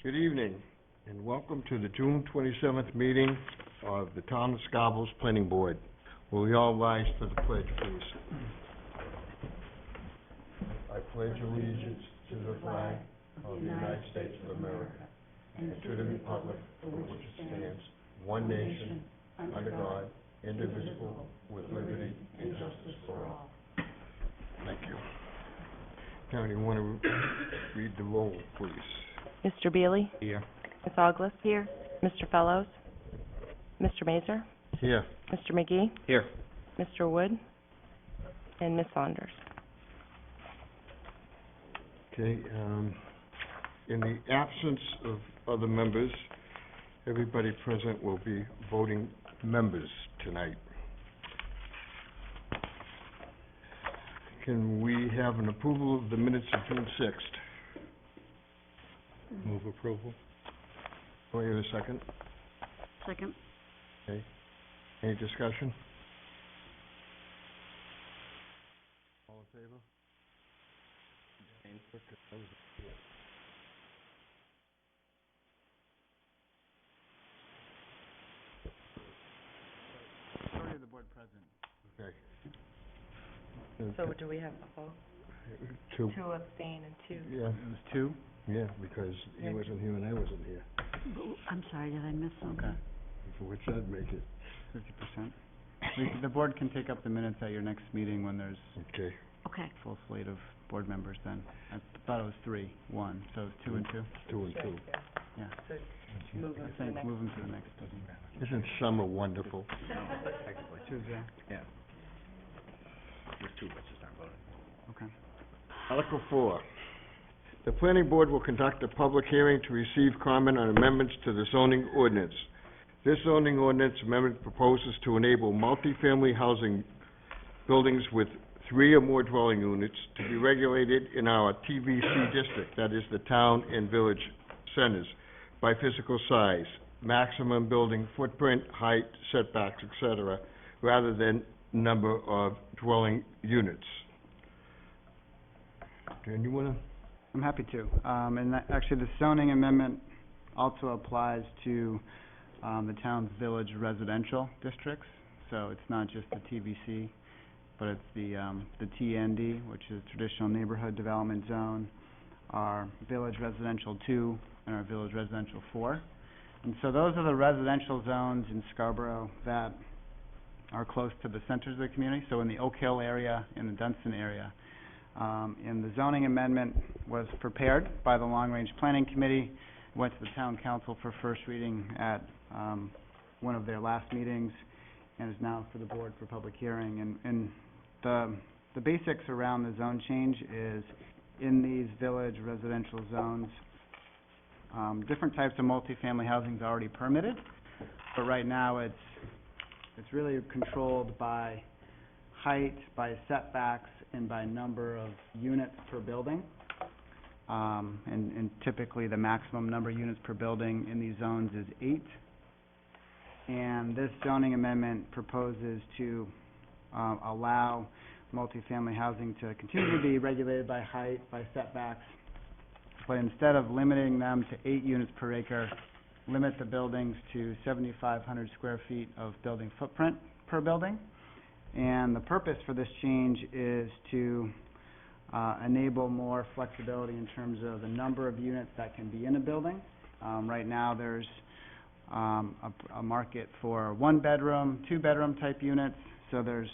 Good evening, and welcome to the June 27th meeting of the Town of Scarborough's Planning Board. Will we all rise for the pledge, please? I pledge allegiance to the flag of the United States of America and to the republic for which it stands, one nation, under God, indivisible, with liberty and justice for all. Thank you. Now, you want to read the roll, please? Mr. Bealey? Here. Ms. Auglis? Here. Mr. Fellows? Mr. Mazur? Here. Mr. McGee? Here. Mr. Wood? And Ms. Saunders. Okay, in the absence of other members, everybody present will be voting members tonight. Can we have an approval of the minutes of June 6th? Move approval. Do I hear a second? Second. Okay. Any discussion? All in favor? Majority of the board present. Okay. So do we have a vote? Two. Two abstain and two. Yeah, It was two? yeah, because he wasn't here and I wasn't here. I'm sorry, did I miss something? Okay. For which I'd make it. 50%. The board can take up the minutes at your next meeting when there's Okay. Okay. a full slate of board members then. I thought it was 3-1, so it's 2 and 2? 2 and 2. Yeah. So move on I to the think next. moving to the next meeting. Isn't summer wonderful? Technically. 2, yeah. Yeah. There's two, but just aren't voting. Okay. Article 4. The planning board will conduct a public hearing to receive comment on amendments to the zoning ordinance. This zoning ordinance amendment proposes to enable multifamily housing buildings with 3 or more dwelling units to be regulated in our TVC district, that is the town and village centers, by physical size, maximum building footprint, height, setbacks, etc., rather than number of dwelling units. Do you want to? I'm happy to. Actually, the zoning amendment also applies to the town's village residential districts. So it's not just the TVC, but it's the TND, which is Traditional Neighborhood Development Zone, our Village Residential 2, and our Village Residential 4. And so those are the residential zones in Scarborough that are close to the centers of the community, so in the Oak Hill area, in the Dunstan area. And the zoning amendment was prepared by the Long Range Planning Committee, went to the Town Council for first reading at one of their last meetings, and is now for the board for public hearing. And the basics around the zone change is in these village residential zones, different types of multifamily housing is already permitted, but right now it's really controlled by height, by setbacks, and by number of units per building. And typically the maximum number of units per building in these zones is 8. And this zoning amendment proposes to allow multifamily housing to continue to be regulated by height, by setbacks, but instead of limiting them to 8 units per acre, limit the buildings to 7,500 square feet of building footprint per building. And the purpose for this change is to enable more flexibility in terms of the number of units that can be in a building. Right now there's a market for 1-bedroom, 2-bedroom type units, so there's,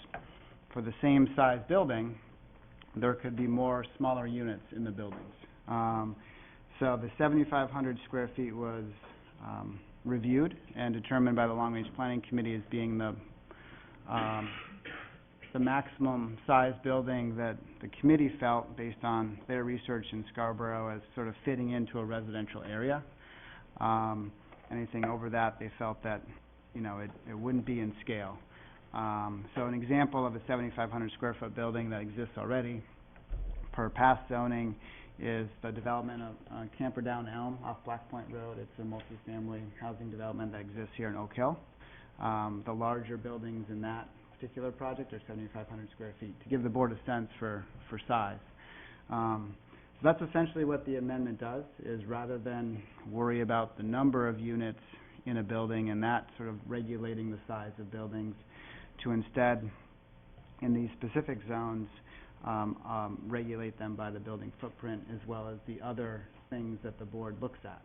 for the same size building, there could be more smaller units in the buildings. So the 7,500 square feet was reviewed and determined by the Long Range Planning Committee as being the maximum size building that the committee felt, based on their research in Scarborough, as sort of fitting into a residential area. Anything over that, they felt that, you know, it wouldn't be in scale. So an example of a 7,500 square foot building that exists already per past zoning is the development of Camperdown Elm off Black Point Road. It's a multifamily housing development that exists here in Oak Hill. The larger buildings in that particular project are 7,500 square feet, to give the board a sense for size. That's essentially what the amendment does, is rather than worry about the number of units in a building and that sort of regulating the size of buildings, to instead, in these specific zones, regulate them by the building footprint as well as the other things that the board looks at.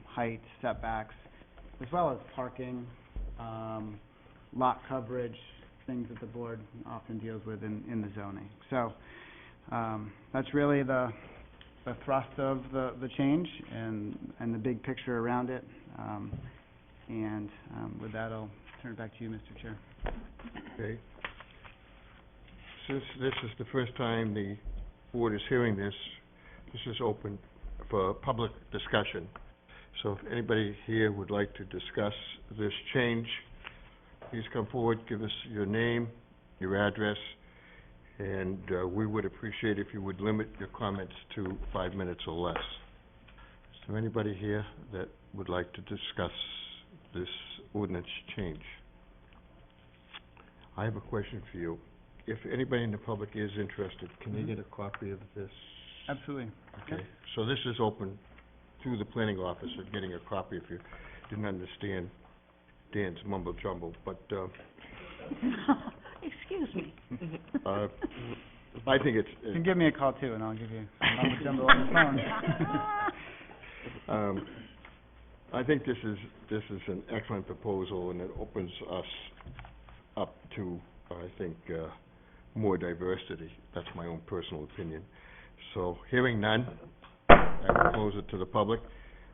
Height, setbacks, as well as parking, lot coverage, things that the board often deals with in the zoning. So, that's really the thrust of the change and the big picture around it. With that, I'll turn it back to you, Mr. Chair. Okay. Since this is the first time the board is hearing this, this is open for public discussion. So if anybody here would like to discuss this change, please come forward, give us your name, your address, and we would appreciate if you would limit your comments to 5 minutes or less. Is there anybody here that would like to discuss this ordinance change? I have a question for you. If anybody in the public is interested, can they get a copy of this? Absolutely. Okay, so this is open through the planning officer, getting a copy if you didn't understand Dan's mumble jumble, but, Excuse me. I think You can give me a call too, and I'll give you a number on the phone. I think this is an excellent proposal, and it opens us up to, I think, more diversity. That's my own personal opinion. So, hearing none, I will close it to the public,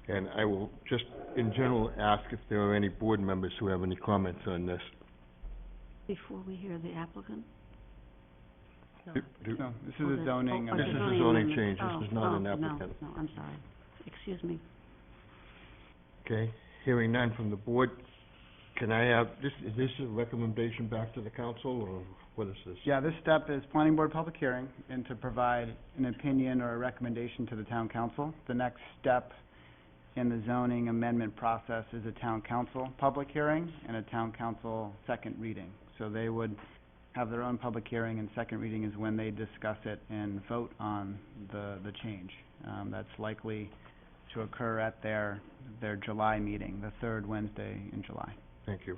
and I will just, in general, ask if there are any board members who have any comments on this. Before we hear the applicant? No. No, this is a zoning This is amendment. a zoning amendment. change. This is not an applicant. No, I'm sorry. Excuse me. Okay, hearing none from the board, can I have, is this a recommendation back to the council, or what is this? Yeah, this step is planning board public hearing and to provide an opinion or a recommendation to the town council. The next step in the zoning amendment process is a town council public hearing and a town council second reading. So they would have their own public hearing, and second reading is when they discuss it and vote on the change. That's likely to occur at their July meeting, the third Wednesday in July. Thank you.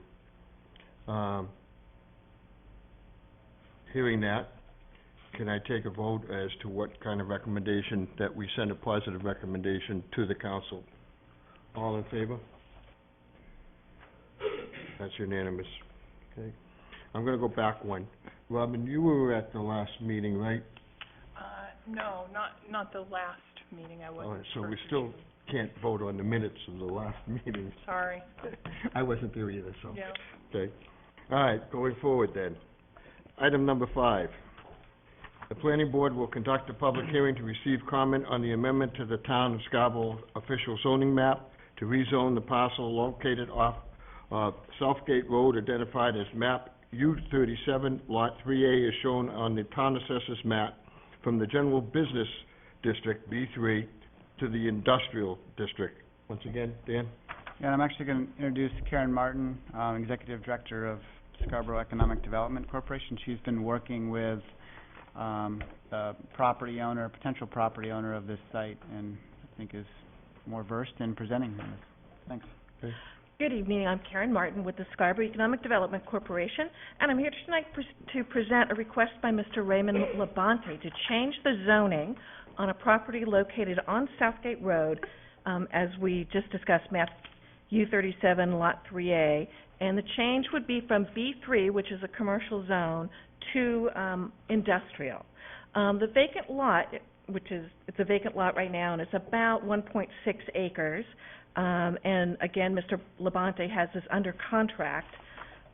Hearing that, can I take a vote as to what kind of recommendation, that we send a positive recommendation to the council? All in favor? That's unanimous. Okay. I'm gonna go back one. Robin, you were at the last meeting, right? No, not the last meeting. I All wasn't. right, so we still can't vote on the minutes of the last meeting. Sorry. I wasn't there either, so. Yeah. Okay. All right, going forward then. Item number 5. The planning board will conduct a public hearing to receive comment on the amendment to the town of Scarborough official zoning map to rezone the parcel located off Southgate Road, identified as map U37, lot 3A, is shown on the town assessor's map, from the general business district, B3, to the industrial district. Once again, Dan? Yeah, I'm actually going to introduce Karen Martin, Executive Director of Scarborough Economic Development Corporation. She's been working with the property owner, potential property owner of this site, and I think is more versed in presenting this. Thanks. Okay. Good evening. I'm Karen Martin with the Scarborough Economic Development Corporation, and I'm here tonight to present a request by Mr. Raymond Labonte to change the zoning on a property located on Southgate Road, as we just discussed, map U37, lot 3A, and the change would be from B3, which is a commercial zone, to industrial. The vacant lot, it's a vacant lot right now, and it's about 1.6 acres. And again, Mr. Labonte has this under contract.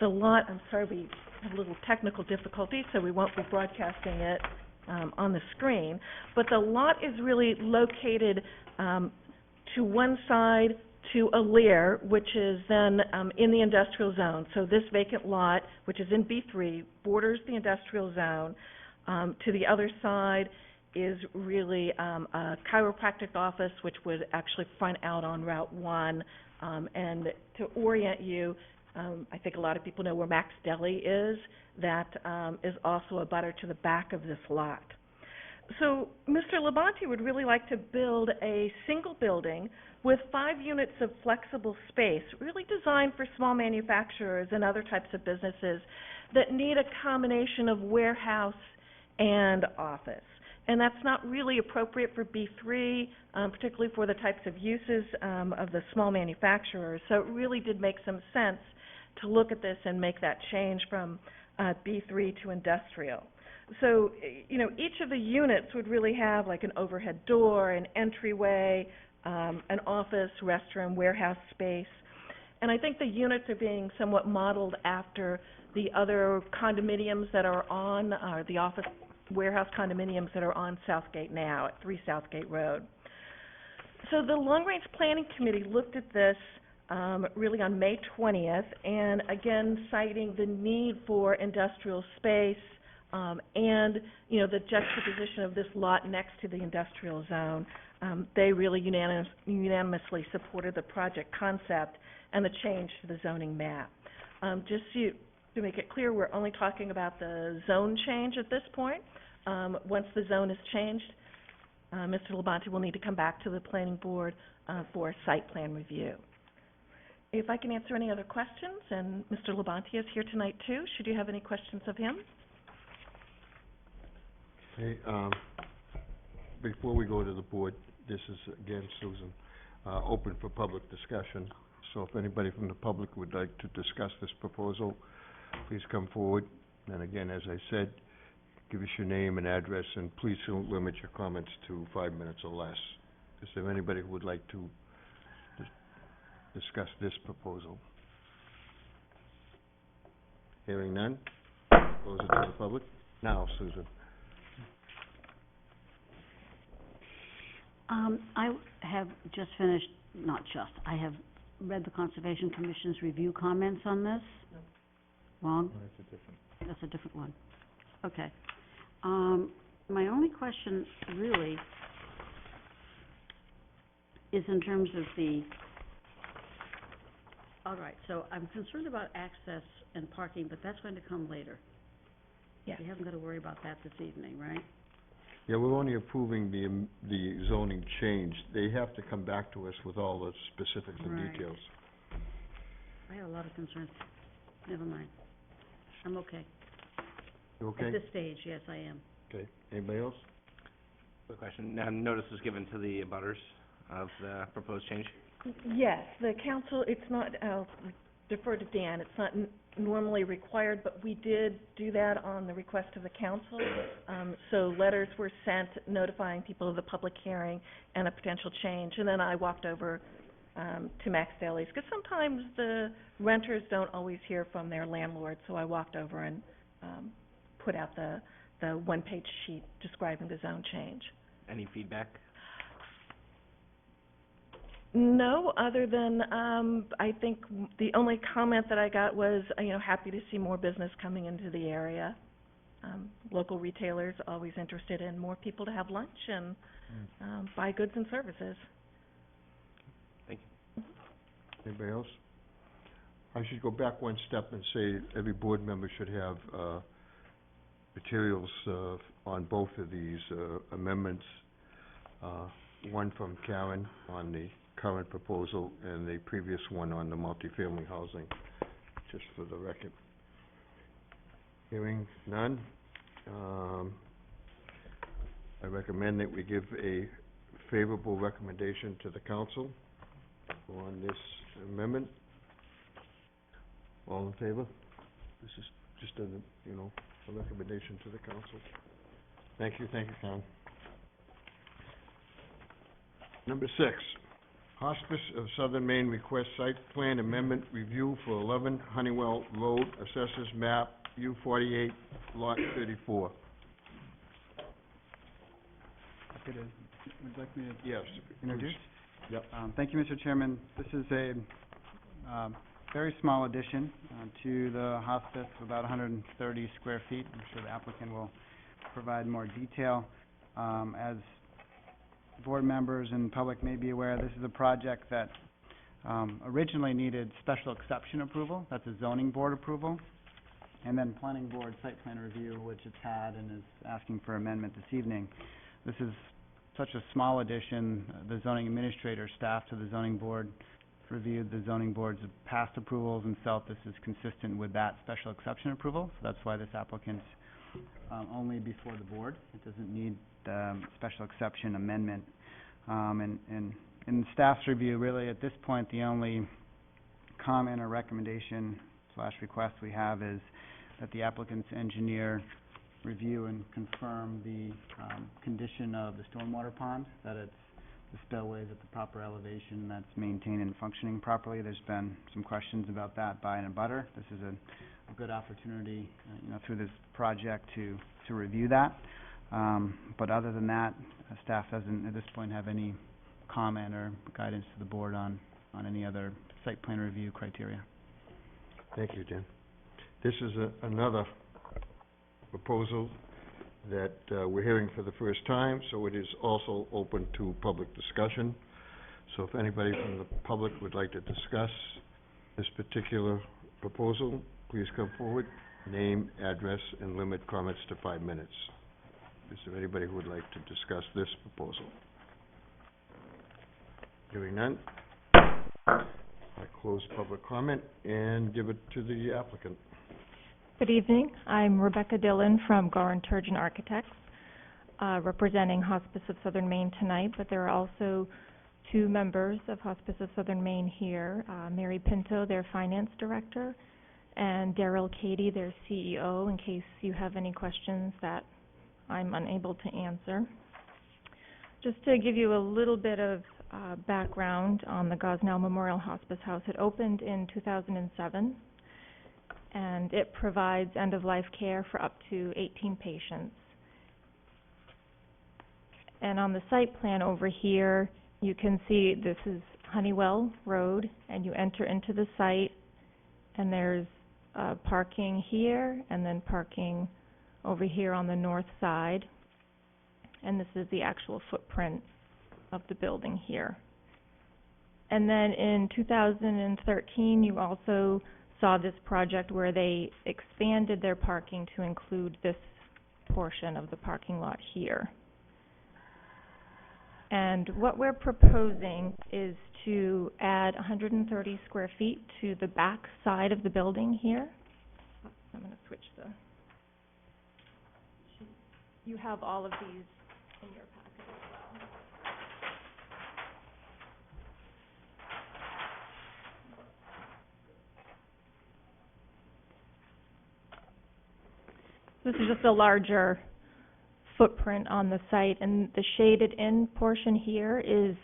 The lot, I'm sorry, we have a little technical difficulty, so we won't be broadcasting it on the screen. But the lot is really located to one side to a Lear, which is then in the industrial zone. So this vacant lot, which is in B3, borders the industrial zone. To the other side is really a chiropractic office, which would actually front out on Route 1. And to orient you, I think a lot of people know where Max Deli is. That is also a butter to the back of this lot. So Mr. Labonte would really like to build a single building with 5 units of flexible space, really designed for small manufacturers and other types of businesses that need a combination of warehouse and office. And that's not really appropriate for B3, particularly for the types of uses of the small manufacturers. So it really did make some sense to look at this and make that change from B3 to industrial. So, each of the units would really have like an overhead door, an entryway, an office, restroom, warehouse space. And I think the units are being somewhat modeled after the other condominiums that are on, the office warehouse condominiums that are on Southgate now, at 3 Southgate Road. So the Long Range Planning Committee looked at this really on May 20th, and again citing the need for industrial space and, the juxtaposition of this lot next to the industrial zone. They really unanimously supported the project concept and the change to the zoning map. Just to make it clear, we're only talking about the zone change at this point. Once the zone is changed, Mr. Labonte will need to come back to the planning board for a site plan review. If I can answer any other questions, and Mr. Labonte is here tonight too, should you have any questions of him? Hey, before we go to the board, this is, again, Susan, open for public discussion. So if anybody from the public would like to discuss this proposal, please come forward. And again, as I said, give us your name and address, and please don't limit your comments to 5 minutes or less. Is there anybody who would like to discuss this proposal? Hearing none, close it to the public. Now, Susan. I have just finished, I have read the Conservation Commission's review comments on this. Wrong? That's a different one. Okay. My only question really is in terms of all right, so I'm concerned about access and parking, but that's going to come later. Yes. You haven't got to worry about that this evening, right? Yeah, we're only approving the zoning change. They have to come back to us with all the specifics and Right. details. I have a lot of concerns. Never mind. I'm okay. You okay? At this stage, yes, I am. Okay. Anybody else? Quick question. Notice was given to the abutters of the proposed change? Yes, the council, it's not, I'll defer to Dan, it's not normally required, but we did do that on the request of the council. So letters were sent notifying people of the public hearing and a potential change, and then I walked over to Max Daly's, because sometimes the renters don't always hear from their landlord, so I walked over and put out the one-page sheet describing the zone change. Any feedback? No, other than, I think the only comment that I got was, happy to see more business coming into the area. Local retailers always interested in more people to have lunch and buy goods and services. Thank you. Anybody else? I should go back one step and say every board member should have materials on both of these amendments. One from Karen on the current proposal and the previous one on the multifamily housing, just for the record. Hearing none, I recommend that we give a favorable recommendation to the council on this amendment. All in favor? This is just a recommendation to the council. Thank you, Karen. Number 6, Hospice of Southern Maine requests site plan amendment review for 11 Honeywell Road, Assessors Map, U48, Lot 34. Would you like me to Yes. introduce? Yep. Thank you, Mr. Chairman. This is a very small addition to the hospice, about 130 square feet. I'm sure the applicant will provide more detail. As board members and public may be aware, this is a project that originally needed special exception approval. That's a zoning board approval. And then planning board site plan review, which it's had and is asking for amendment this evening. This is such a small addition, the zoning administrator staff to the zoning board reviewed the zoning board's past approvals and felt this is consistent with that special exception approval. So that's why this applicant's only before the board. It doesn't need special exception amendment. And in staff's review, really at this point, the only comment or recommendation / request we have is that the applicant's engineer review and confirm the condition of the stormwater pond, that it's the spillway is at the proper elevation, that's maintained and functioning properly. There's been some questions about that by an abutter. This is a good opportunity, through this project to review that. But other than that, staff doesn't at this point have any comment or guidance to the board on any other site plan review criteria. Thank you, Jim. This is another proposal that we're hearing for the first time, so it is also open to public discussion. So if anybody from the public would like to discuss this particular proposal, please come forward, name, address, and limit comments to 5 minutes. Is there anybody who would like to discuss this proposal? Hearing none, I close public comment and give it to the applicant. Good evening. I'm Rebecca Dillon from Gorin Turgeon Architects, representing Hospice of Southern Maine tonight, but there are also 2 members of Hospice of Southern Maine here, Mary Pinto, their finance director, and Daryl Cady, their CEO, in case you have any questions that I'm unable to answer. Just to give you a little bit of background on the Gosnell Memorial Hospice House, it opened in 2007. And it provides end-of-life care for up to 18 patients. And on the site plan over here, you can see this is Honeywell Road, and you enter into the site, and there's parking here, and then parking over here on the north side. And this is the actual footprint of the building here. And then in 2013, you also saw this project where they expanded their parking to include this portion of the parking lot here. And what we're proposing is to add 130 square feet to the back side of the building here. I'm going to switch the... You have all of these in your packet as well. This is just a larger footprint on the site, and the shaded in portion here is,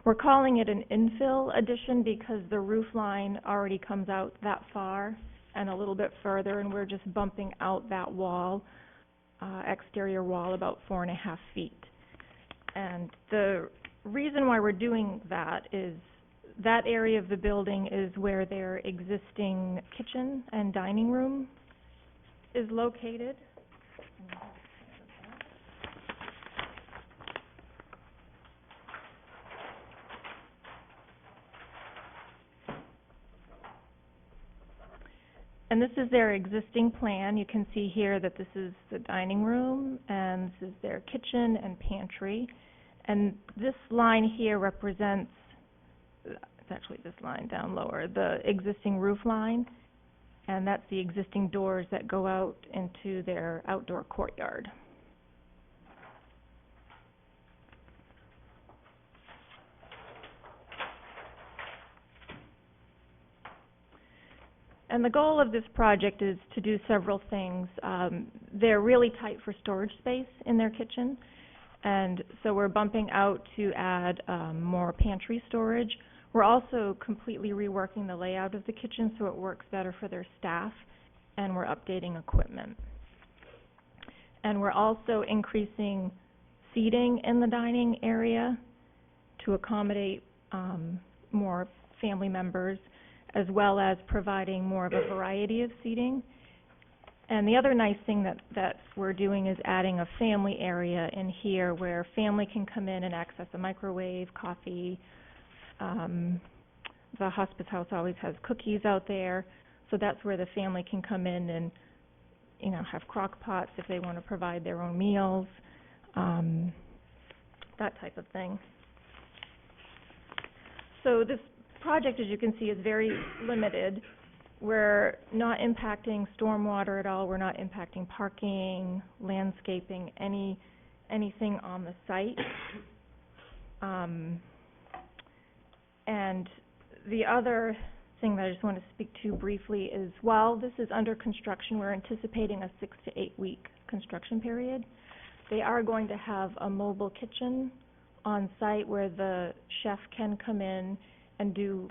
we're calling it an infill addition because the roof line already comes out that far and a little bit further, and we're just bumping out that wall, exterior wall, about 4.5 feet. And the reason why we're doing that is that area of the building is where their existing kitchen and dining room is located. And this is their existing plan. You can see here that this is the dining room, and this is their kitchen and pantry. And this line here represents, it's actually this line down lower, the existing roof line. And that's the existing doors that go out into their outdoor courtyard. And the goal of this project is to do several things. They're really tight for storage space in their kitchen, and so we're bumping out to add more pantry storage. We're also completely reworking the layout of the kitchen so it works better for their staff, and we're updating equipment. And we're also increasing seating in the dining area to accommodate more family members, as well as providing more of a variety of seating. And the other nice thing that we're doing is adding a family area in here where family can come in and access a microwave, coffee. The hospice house always has cookies out there, so that's where the family can come in and have crock pots if they want to provide their own meals, that type of thing. So this project, as you can see, is very limited. We're not impacting stormwater at all. We're not impacting parking, landscaping, anything on the site. And the other thing that I just want to speak to briefly is, while this is under construction, we're anticipating a 6 to 8 week construction period. They are going to have a mobile kitchen on site where the chef can come in and do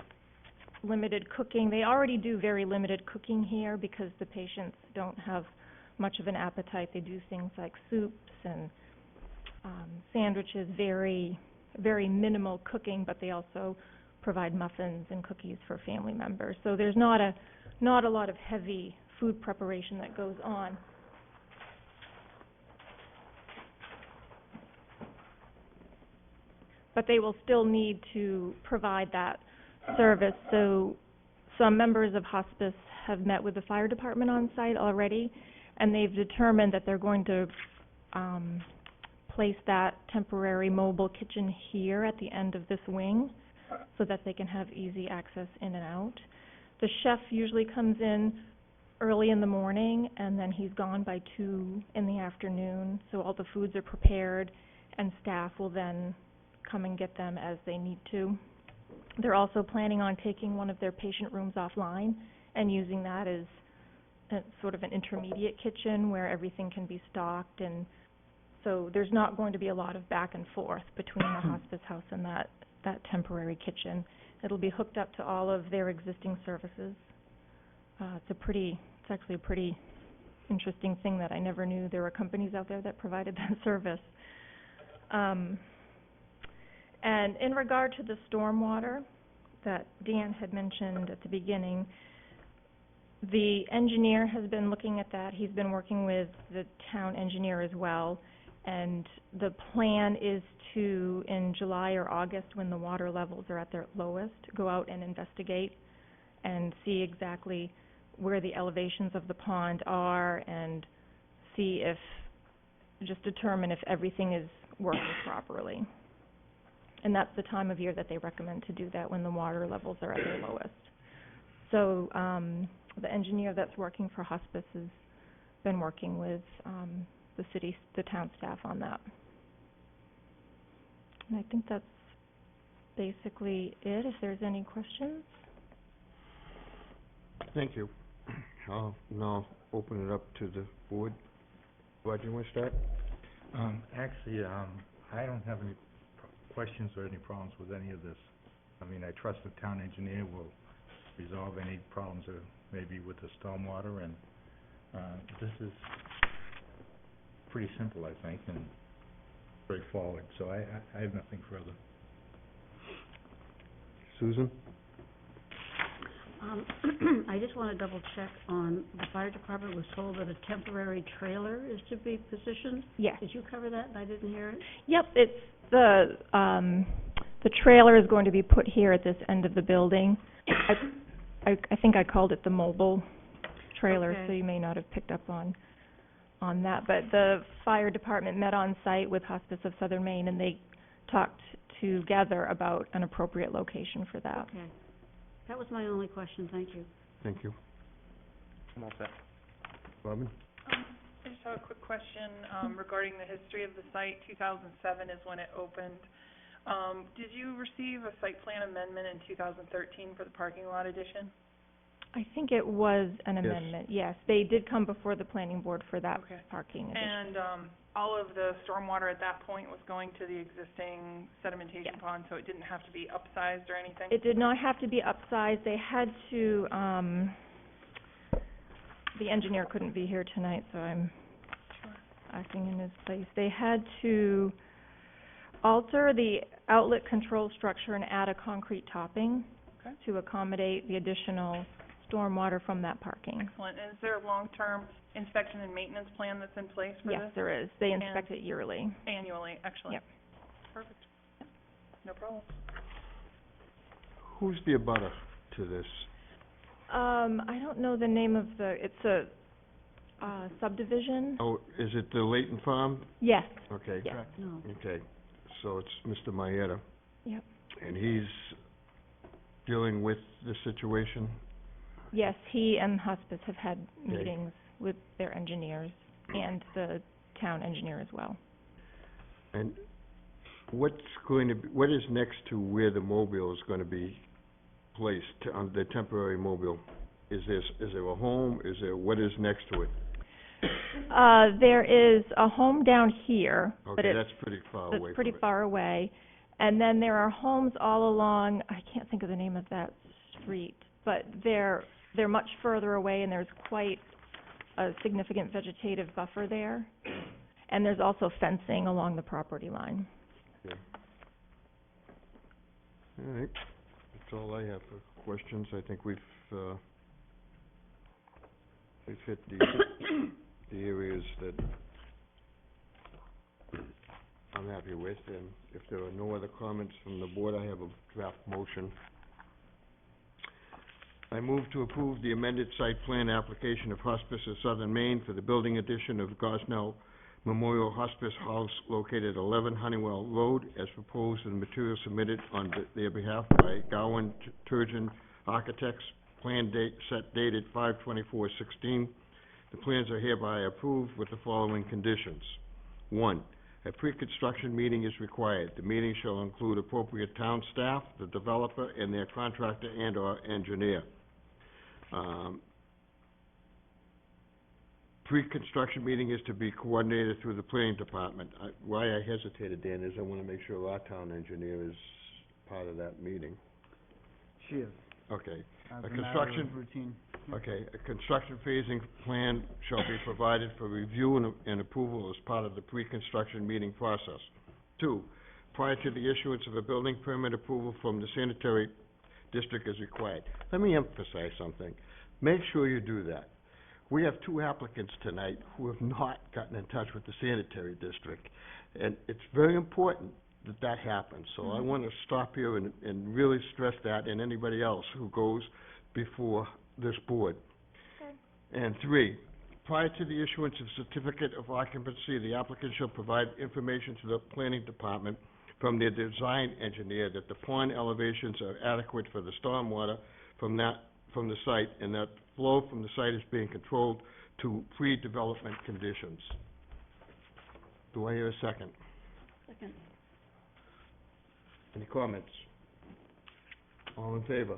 limited cooking. They already do very limited cooking here because the patients don't have much of an appetite. They do things like soups and sandwiches, very, very minimal cooking, but they also provide muffins and cookies for family members. So there's not a lot of heavy food preparation that goes on. But they will still need to provide that service. So some members of hospice have met with the fire department on site already, and they've determined that they're going to place that temporary mobile kitchen here at the end of this wing so that they can have easy access in and out. The chef usually comes in early in the morning, and then he's gone by 2 in the afternoon, so all the foods are prepared, and staff will then come and get them as they need to. They're also planning on taking one of their patient rooms offline and using that as sort of an intermediate kitchen where everything can be stocked, and so there's not going to be a lot of back and forth between the hospice house and that temporary kitchen. It'll be hooked up to all of their existing services. It's actually a pretty interesting thing that I never knew there were companies out there that provided that service. And in regard to the stormwater that Dan had mentioned at the beginning, the engineer has been looking at that. He's been working with the town engineer as well. And the plan is to, in July or August, when the water levels are at their lowest, go out and investigate and see exactly where the elevations of the pond are and just determine if everything is working properly. And that's the time of year that they recommend to do that, when the water levels are at their lowest. So the engineer that's working for hospice has been working with the town staff on that. And I think that's basically it, if there's any questions. Thank you. I'll now open it up to the board. Rod, do you want to start? Actually, I don't have any questions or any problems with any of this. I mean, I trust the town engineer will resolve any problems maybe with the stormwater, and this is pretty simple, I think, and straightforward. So I have nothing further. Susan? I just want to double check on, the fire department was told that a temporary trailer is to be positioned? Yes. Did you cover that? I didn't hear it. Yep, it's the trailer is going to be put here at this end of the building. I think I called it the mobile trailer, Okay. so you may not have picked up on that. But the fire department met on site with Hospice of Southern Maine, and they talked together about an appropriate location for that. Okay. That was my only question. Thank you. Thank you. I'm all set. Robin? I just have a quick question regarding the history of the site. 2007 is when it opened. Did you receive a site plan amendment in 2013 for the parking lot addition? I think it was an Yes. amendment, yes. They did come before the planning board for that Okay. parking addition. And all of the stormwater at that point was going to the existing sedimentation Yes. pond, so it didn't have to be upsized or anything? It did not have to be upsized. They had to, the engineer couldn't be here tonight, so I'm acting in his place. They had to alter the outlet control structure and add a concrete topping Okay. to accommodate the additional stormwater from that parking. Excellent. And is there a long-term inspection and maintenance plan that's in place for Yes, this? there is. They inspect it yearly. Annually, excellent. Yep. Perfect. No problem. Who's the abutter to this? I don't know the name of it's subdivision. Oh, is it the Leighton Farm? Yes, Okay. yes, No. Okay, so it's Mr. Mayetta, yep. and he's dealing with this situation? Yes, he and hospice have had Okay. meetings with their engineers and the town engineer as well. And what is next to where the mobile is gonna be placed, the temporary mobile? Is there a home, what is next to it? There is a home down here, but Okay, it's, that's pretty far away from it. it's pretty far away. And then there are homes all along, I can't think of the name of that street, but they're much further away, and there's quite a significant vegetative buffer there. And there's also fencing along the property line. Okay. All right, that's all I have for questions. I think we've hit the areas that I'm happy with, and if there are no other comments from the board, I have a draft motion. I move to approve the amended site plan application of Hospice of Southern Maine for the building addition of Gosnell Memorial Hospice House located 11 Honeywell Road, as proposed in the material submitted on their behalf by Gowan Turgeon Architects. Plan date set dated 5/24/16. The plans are hereby approved with the following conditions. 1, a pre-construction meeting is required. The meeting shall include appropriate town staff, the developer, and their contractor and/or engineer. Pre-construction meeting is to be coordinated through the planning department. Why I hesitated, Dan, is I want to make sure our town engineer is part of that meeting. She is, Okay. as A a matter construction- of routine. Okay, a construction phasing plan shall be provided for review and approval as part of the pre-construction meeting process. 2, prior to the issuance of a building permit, approval from the sanitary district is required. Let me emphasize something. Make sure you do that. We have 2 applicants tonight who have not gotten in touch with the sanitary district, and it's very important that that happens. So I want to stop here and really stress that, and anybody else who goes before this board. And 3, prior to the issuance of certificate of occupancy, the applicant shall provide information to the planning department from their design engineer that the pond elevations are adequate for the stormwater from the site, and that flow from the site is being controlled to pre-development conditions. Do I hear a second? Second. Any comments? All in favor?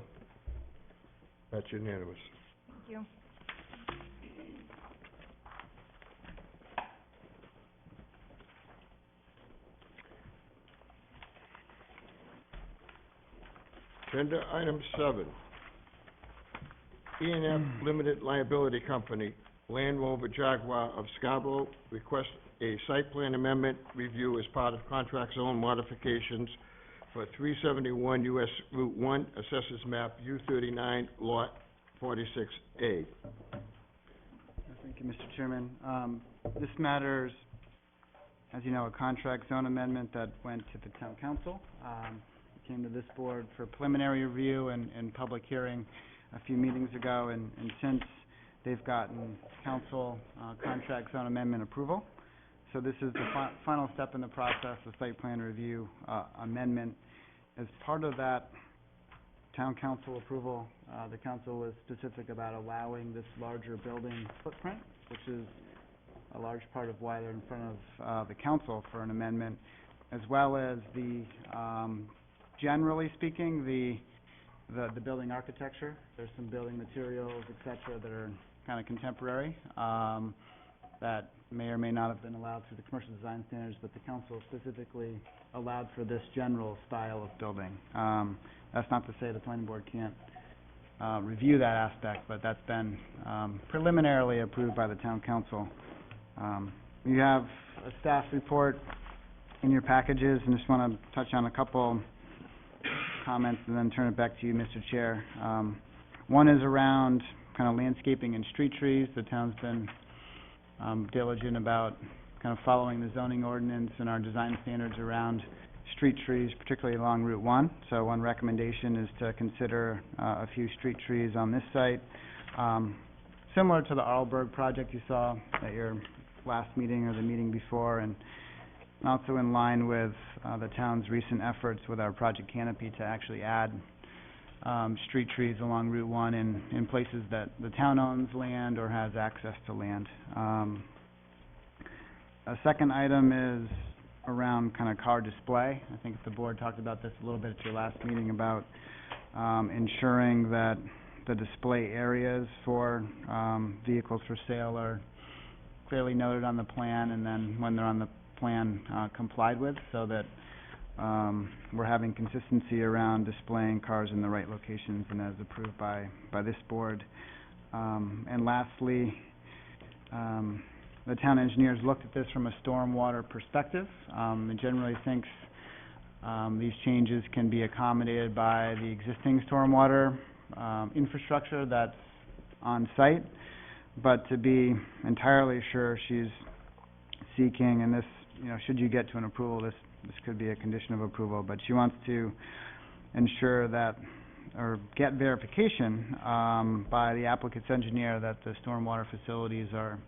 That's unanimous. Thank you. Agenda item 7. E&F Limited Liability Company, Land Rover Jaguar of Scarborough, request a site plan amendment review as part of contract zone modifications for 371 US Route 1, Assessors Map U39, Lot 46A. Thank you, Mr. Chairman. This matters, as you know, a contract zone amendment that went to the town council. It came to this board for preliminary review and public hearing a few meetings ago, and since they've gotten council contract zone amendment approval. So this is the final step in the process, the site plan review amendment. As part of that town council approval, the council was specific about allowing this larger building footprint, which is a large part of why they're in front of the council for an amendment, as well as the, generally speaking, the building architecture. There's some building materials, et cetera, that are kind of contemporary, that may or may not have been allowed through the commercial design standards, but the council specifically allowed for this general style of building. That's not to say the planning board can't review that aspect, but that's been preliminarily approved by the town council. You have a staff report in your packages, and just want to touch on a couple comments and then turn it back to you, Mr. Chair. One is around kind of landscaping and street trees. The town's been diligent about kind of following the zoning ordinance and our design standards around street trees, particularly along Route 1. So one recommendation is to consider a few street trees on this site. similar to the Arlberg project you saw at your last meeting or the meeting before, and also in line with the town's recent efforts with our Project Canopy to actually add street trees along Route 1 in places that the town owns land or has access to land. A second item is around kind of car display. I think the board talked about this a little bit at your last meeting about ensuring that the display areas for vehicles for sale are clearly noted on the plan, and then when they're on the plan, complied with, so that we're having consistency around displaying cars in the right locations and as approved by this board. And lastly, the town engineers looked at this from a stormwater perspective, and generally thinks these changes can be accommodated by the existing stormwater infrastructure that's on site. But to be entirely sure, she's seeking, and this, should you get to an approval, this could be a condition of approval, but she wants to ensure that, or get verification by the applicant's engineer that the stormwater facilities are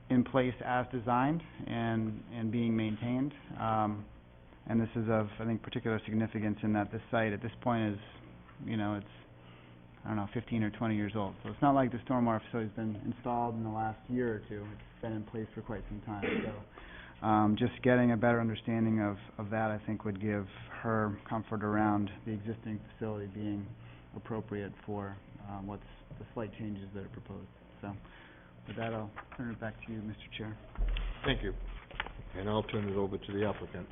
in place as designed and being maintained. And this is of, I think, particular significance in that this site at this point is, it's, 15 or 20 years old. So it's not like the stormwater facility's been installed in the last year or two. It's been in place for quite some time. So just getting a better understanding of that, I think, would give her comfort around the existing facility being appropriate for what's the slight changes that are proposed. So with that, I'll turn it back to you, Mr. Chair. Thank you. And I'll turn it over to the applicant.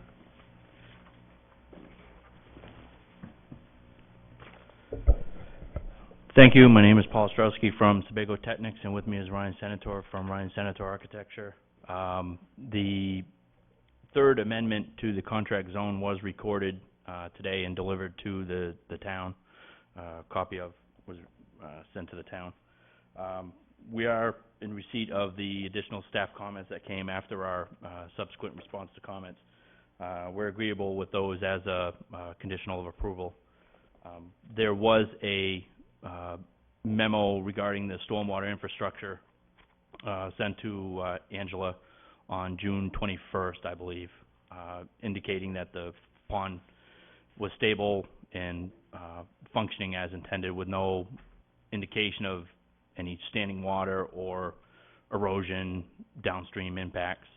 Thank you. My name is Paul Ostrowski from Sebago Technics, and with me is Ryan Senator from Ryan Senator Architecture. The third amendment to the contract zone was recorded today and delivered to the town. A copy of was sent to the town. We are in receipt of the additional staff comments that came after our subsequent response to comments. We're agreeable with those as a conditional of approval. There was a memo regarding the stormwater infrastructure sent to Angela on June 21st, I believe, indicating that the pond was stable and functioning as intended with no indication of any standing water or erosion, downstream impacts.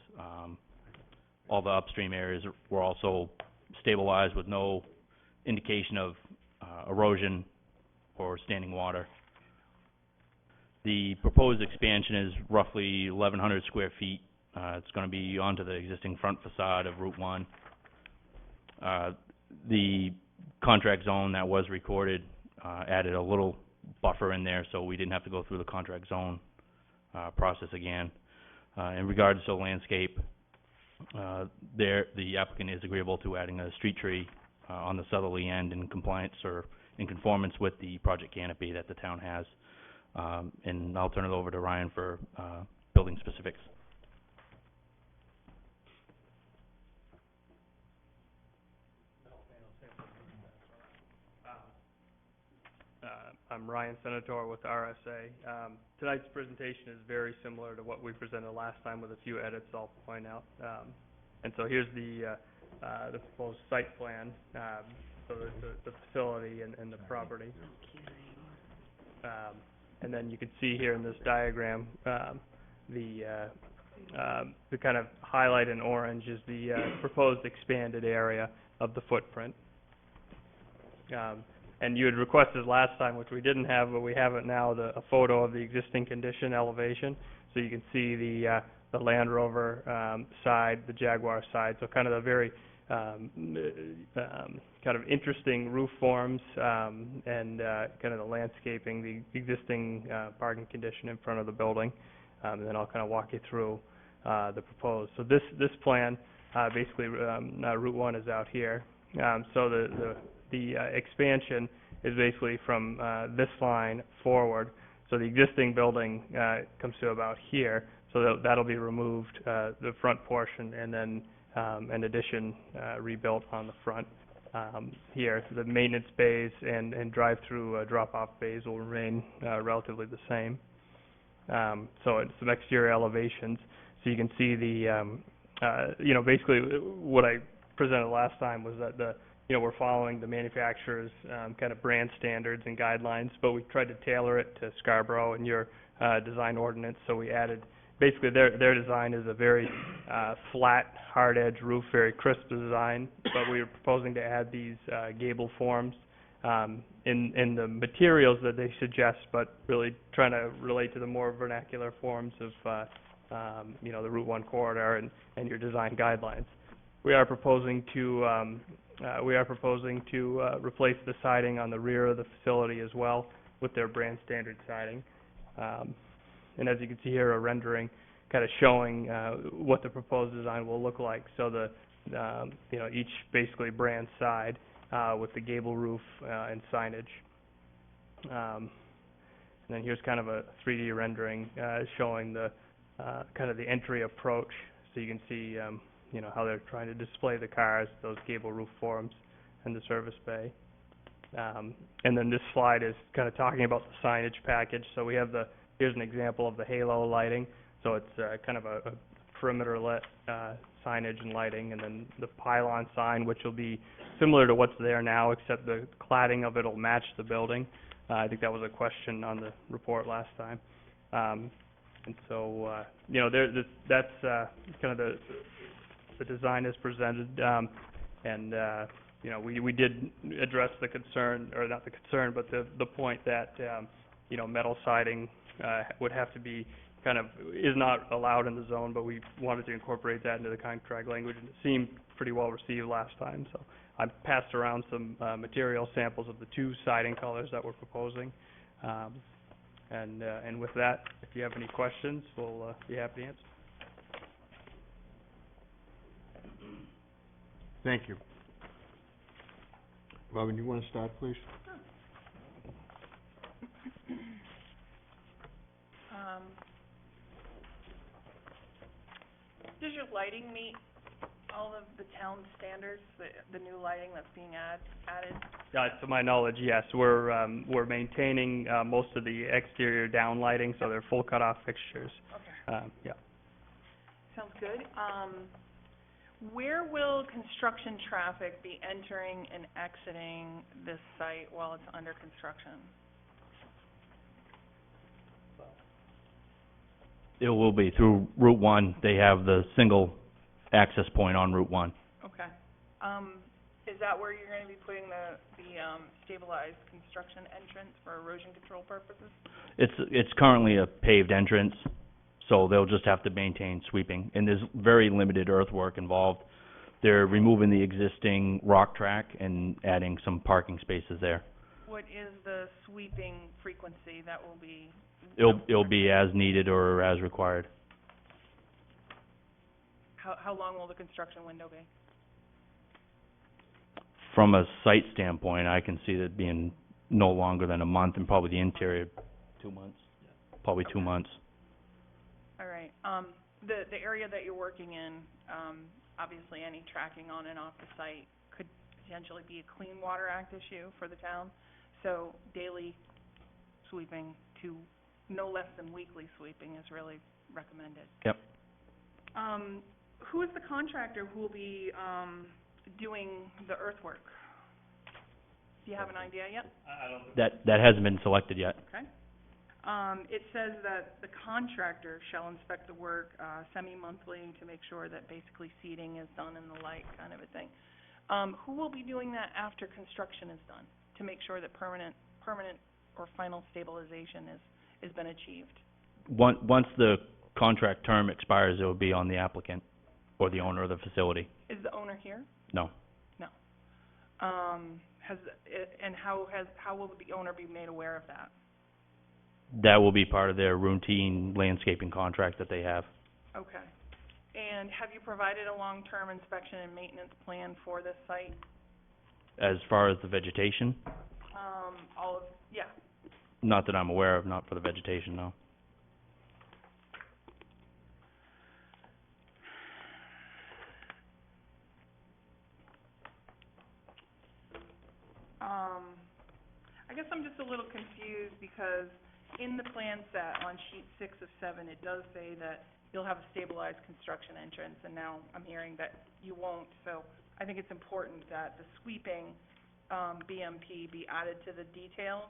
All the upstream areas were also stabilized with no indication of erosion or standing water. The proposed expansion is roughly 1,100 square feet. It's going to be onto the existing front facade of Route 1. The contract zone that was recorded added a little buffer in there, so we didn't have to go through the contract zone process again. In regards to landscape, the applicant is agreeable to adding a street tree on the southerly end in compliance or in conformance with the project canopy that the town has. And I'll turn it over to Ryan for building specifics. I'm Ryan Senator with RSA. Tonight's presentation is very similar to what we presented last time with a few edits I'll point out. And so here's the proposed site plan, so the facility and the property. And then you can see here in this diagram, the kind of highlight in orange is the proposed expanded area of the footprint. And you had requested last time, which we didn't have, but we have it now, a photo of the existing condition elevation. So you can see the Land Rover side, the Jaguar side, so kind of a very kind of interesting roof forms and kind of the landscaping, the existing parking condition in front of the building. And then I'll kind of walk you through the proposed. So this plan, basically Route 1 is out here. So the expansion is basically from this line forward. So the existing building comes to about here. So that'll be removed, the front portion, and then an addition rebuilt on the front here. So the maintenance bays and drive-through drop-off bays will remain relatively the same. So it's some exterior elevations. So you can see the, basically what I presented last time was that we're following the manufacturer's kind of brand standards and guidelines, but we tried to tailor it to Scarborough and your design ordinance. So we added, basically their design is a very flat, hard edge roof, very crisp design, but we were proposing to add these gable forms in the materials that they suggest, but really trying to relate to the more vernacular forms of the Route 1 corridor and your design guidelines. We are proposing to replace the siding on the rear of the facility as well with their brand standard siding. And as you can see here, a rendering kind of showing what the proposed design will look like. So each basically brand side with the gable roof and signage. And then here's kind of a 3D rendering showing the kind of the entry approach. So you can see how they're trying to display the cars, those gable roof forms, and the service bay. And then this slide is kind of talking about the signage package. So we have here's an example of the halo lighting. So it's kind of a perimeter lit signage and lighting, and then the pylon sign, which will be similar to what's there now, except the cladding of it will match the building. I think that was a question on the report last time. And so, that's kind of the design is presented. We did address the concern, or not the concern, but the point that, metal siding would have to be is not allowed in the zone, but we wanted to incorporate that into the contract language, and it seemed pretty well received last time. So I passed around some material samples of the two siding colors that we're proposing. And with that, if you have any questions, we'll be happy to answer. Thank you. Robin, you want to start, please? Does your lighting meet all of the town standards, the new lighting that's being added? To my knowledge, yes. We're maintaining most of the exterior down lighting, so they're full cutoff fixtures. Okay. Yeah. Sounds good. Where will construction traffic be entering and exiting this site while it's under construction? It will be through Route 1. They have the single access point on Route 1. Okay. Is that where you're going to be putting the stabilized construction entrance for erosion control purposes? It's currently a paved entrance, so they'll just have to maintain sweeping. And there's very limited earthwork involved. They're removing the existing rock track and adding some parking spaces there. What is the sweeping frequency that will be? It'll be as needed or as required. How long will the construction window be? From a site standpoint, I can see that being no longer than a month, and probably the interior 2 months. Probably 2 months. All right. The area that you're working in, obviously any tracking on and off the site could potentially be a Clean Water Act issue for the town. So daily sweeping to no less than weekly sweeping is really recommended. Yep. Who is the contractor who will be doing the earthwork? Do you have an idea yet? That hasn't been selected yet. Okay. It says that the contractor shall inspect the work semi-monthly to make sure that basically seeding is done and the like kind of a thing. Who will be doing that after construction is done to make sure that permanent or final stabilization has been achieved? Once the contract term expires, it will be on the applicant or the owner of the facility. Is the owner here? No. No. How will the owner be made aware of that? That will be part of their routine landscaping contract that they have. Okay. And have you provided a long-term inspection and maintenance plan for this site? As far as the vegetation? Yeah. Not that I'm aware of, not for the vegetation, no. I guess I'm just a little confused because in the plan set on sheet 6 of 7, it does say that you'll have a stabilized construction entrance, and now I'm hearing that you won't. So I think it's important that the sweeping BMP be added to the details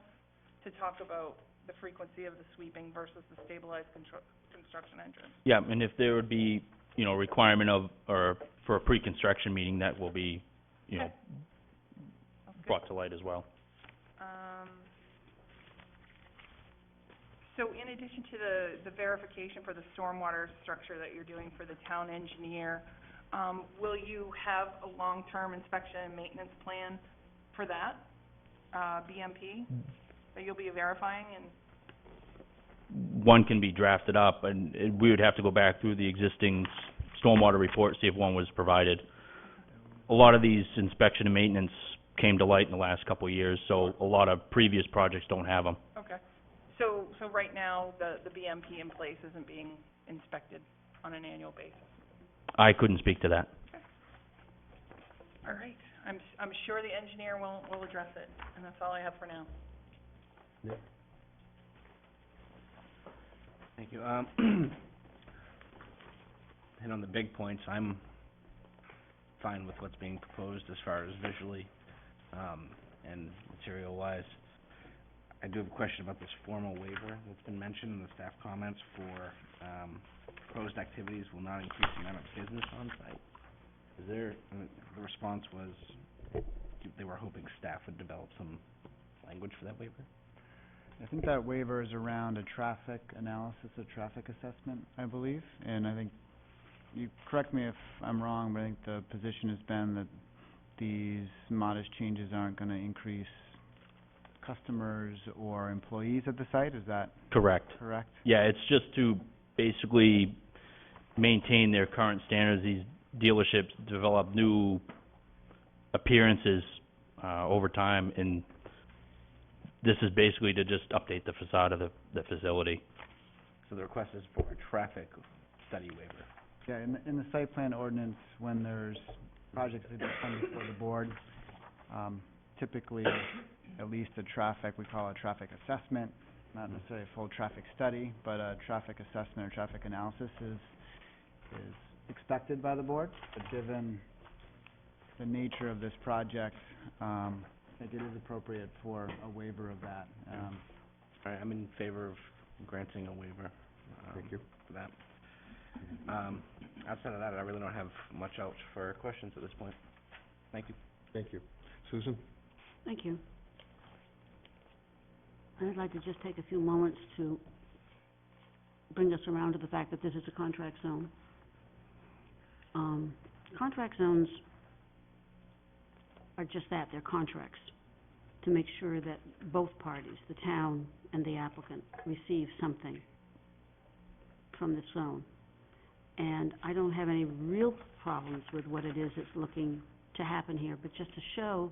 to talk about the frequency of the sweeping versus the stabilized construction entrance. Yeah, and if there would be, you know, requirement of, or for a pre-construction meeting, that will be, you know, Sounds good. brought to light as well. So in addition to the verification for the stormwater structure that you're doing for the town engineer, will you have a long-term inspection and maintenance plan for that, BMP, that you'll be verifying? And One can be drafted up, and we would have to go back through the existing stormwater report, see if one was provided. A lot of these inspection and maintenance came to light in the last couple of years, so a lot of previous projects don't have them. okay. So right now, the BMP in place isn't being inspected on an annual basis? I couldn't speak to that. All right. I'm sure the engineer will address it, and that's all I have for now. Thank you. Hit on the big points. I'm fine with what's being proposed as far as visually, and material-wise. I do have a question about this formal waiver that's been mentioned in the staff comments for, proposed activities will not increase the amount of business on site. Is there, the response was, they were hoping staff would develop some language for that waiver? I think that waiver is around a traffic analysis, a traffic assessment, I believe. And I think, you correct me if I'm wrong, but I think the position has been that these modest changes aren't gonna increase customers or employees at the site. Is that Correct. correct? Yeah, it's just to basically maintain their current standards. These dealerships develop new appearances over time, and this is basically to just update the facade of the facility. So the request is for a traffic study waiver. Yeah, in the site plan ordinance, when there's projects that come before the board, typically, at least a traffic, we call it a traffic assessment, not necessarily a full traffic study, but a traffic assessment or traffic analysis is expected by the board. But given the nature of this project, I think it is appropriate for a waiver of that. All right, I'm in favor of granting a waiver. Thank you. For that. Outside of that, I really don't have much else for questions at this point. Thank you. Thank you. Susan? Thank you. I'd like to just take a few moments to bring us around to the fact that this is a contract zone. Contract zones are just that, they're contracts, to make sure that both parties, the town and the applicant, receive something from this zone. And I don't have any real problems with what it is that's looking to happen here, but just to show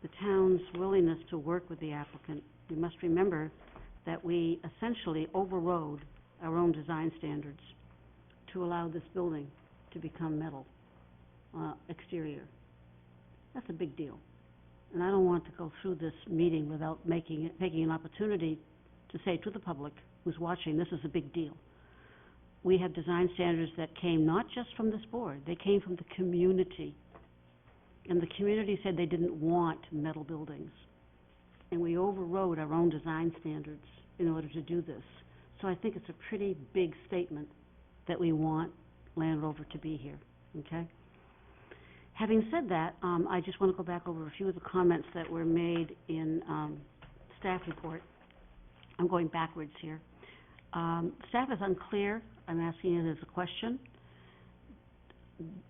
the town's willingness to work with the applicant, we must remember that we essentially overrode our own design standards to allow this building to become metal, exterior. That's a big deal. And I don't want to go through this meeting without taking an opportunity to say to the public who's watching, this is a big deal. We have design standards that came not just from this board, they came from the community. And the community said they didn't want metal buildings. And we overrode our own design standards in order to do this. So I think it's a pretty big statement that we want Land Rover to be here, okay? Having said that, I just want to go back over a few of the comments that were made in staff report. I'm going backwards here. Staff is unclear, I'm asking it as a question,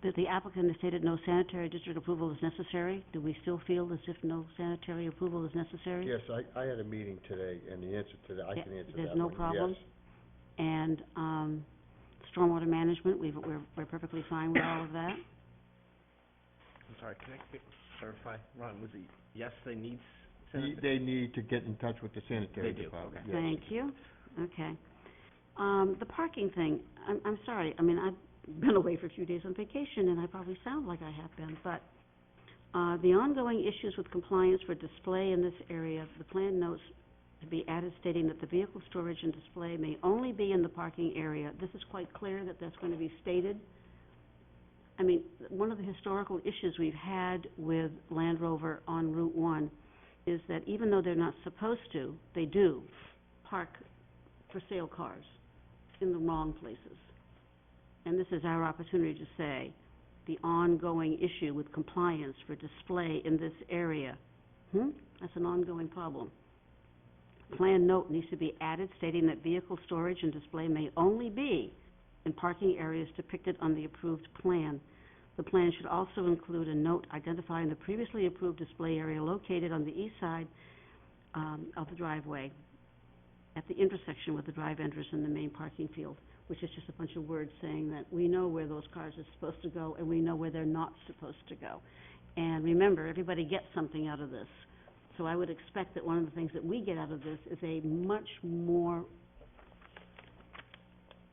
that the applicant has stated no sanitary district approval is necessary. Do we still feel as if no sanitary approval is necessary? Yes, I had a meeting today, and the answer to that, I can answer that one. There's no problem? Yes. And stormwater management, we're perfectly fine with all of that? I'm sorry, can I clarify? Ron, was it, yes, they need They need to get in touch with the sanitary They do, department. okay. Yes. Thank you. Okay. The parking thing, I'm sorry, I mean, I've been away for a few days on vacation, and I probably sound like I have been, but the ongoing issues with compliance for display in this area, the plan notes to be added stating that the vehicle storage and display may only be in the parking area. This is quite clear that that's going to be stated. I mean, one of the historical issues we've had with Land Rover on Route 1 is that even though they're not supposed to, they do park for sale cars in the wrong places. And this is our opportunity to say the ongoing issue with compliance for display in this area. That's an ongoing problem. Plan note needs to be added stating that vehicle storage and display may only be in parking areas depicted on the approved plan. The plan should also include a note identifying the previously approved display area located on the east side of the driveway at the intersection with the drive entrance and the main parking field, which is just a bunch of words saying that we know where those cars are supposed to go and we know where they're not supposed to go. And remember, everybody gets something out of this. So I would expect that one of the things that we get out of this is a much more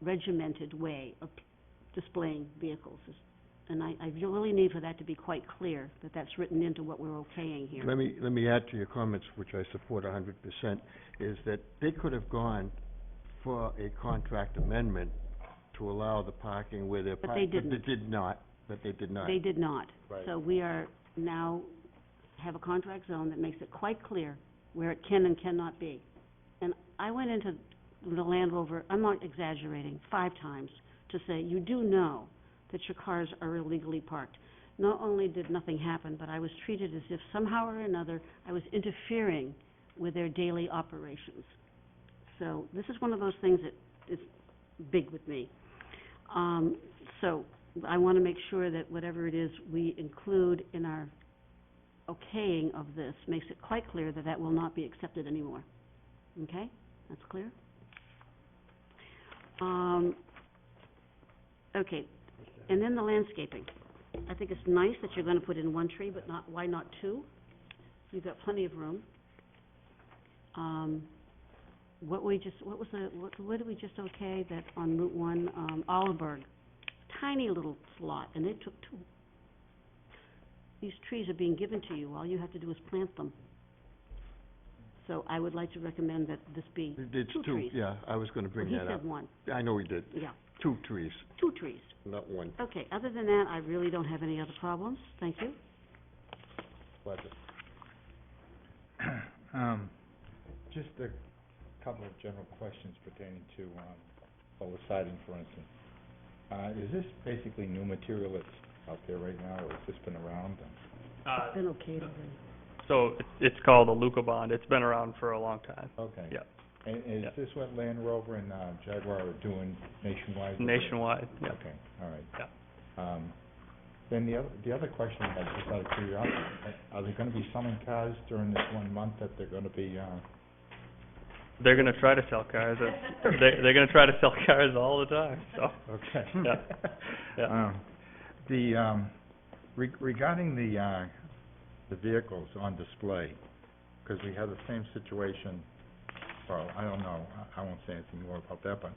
regimented way of displaying vehicles. And I really need for that to be quite clear, that that's written into what we're okaying here. Let me add to your comments, which I support 100%, is that they could have gone for a contract amendment to allow the parking where they're But they didn't. But they did not. They did not. Right. So we are now have a contract zone that makes it quite clear where it can and cannot be. And I went into the Land Rover, I'm not exaggerating, 5 times to say, you do know that your cars are illegally parked. Not only did nothing happen, but I was treated as if somehow or another I was interfering with their daily operations. So this is one of those things that is big with me. So I want to make sure that whatever it is we include in our okaying of this makes it quite clear that that will not be accepted anymore. Okay? That's clear? Okay. And then the landscaping. I think it's nice that you're going to put in 1 tree, but why not 2? You've got plenty of room. What did we just okay that on Route 1, Oliveberg, tiny little slot, and they took 2. These trees are being given to you. All you have to do is plant them. So I would like to recommend that this be It's 2 2, trees. yeah, I was going to bring that He up. said 1. I know he did. Yeah, 2 trees, 2 trees. not 1. Okay, other than that, I really don't have any other problems. Thank you. Pleasure. Just a couple of general questions pertaining to, the siding, for instance. Is this basically new material that's out there right now, or has this been around? It's been okayed already. So it's called a Luca bond. It's been around for a long time. Okay. Yeah. And is Yeah. this what Land Rover and Jaguar are doing nationwide? Nationwide, yeah. Okay, all right. Yeah. Then the other question I had, just out of curiosity, are they gonna be selling cars during this 1 month that they're gonna be, They're gonna try to sell cars. They're gonna try to sell cars all the time, so. Okay. Yeah. Yeah. Regarding the vehicles on display, because we have the same situation, well, I don't know, I won't say anything more about that, but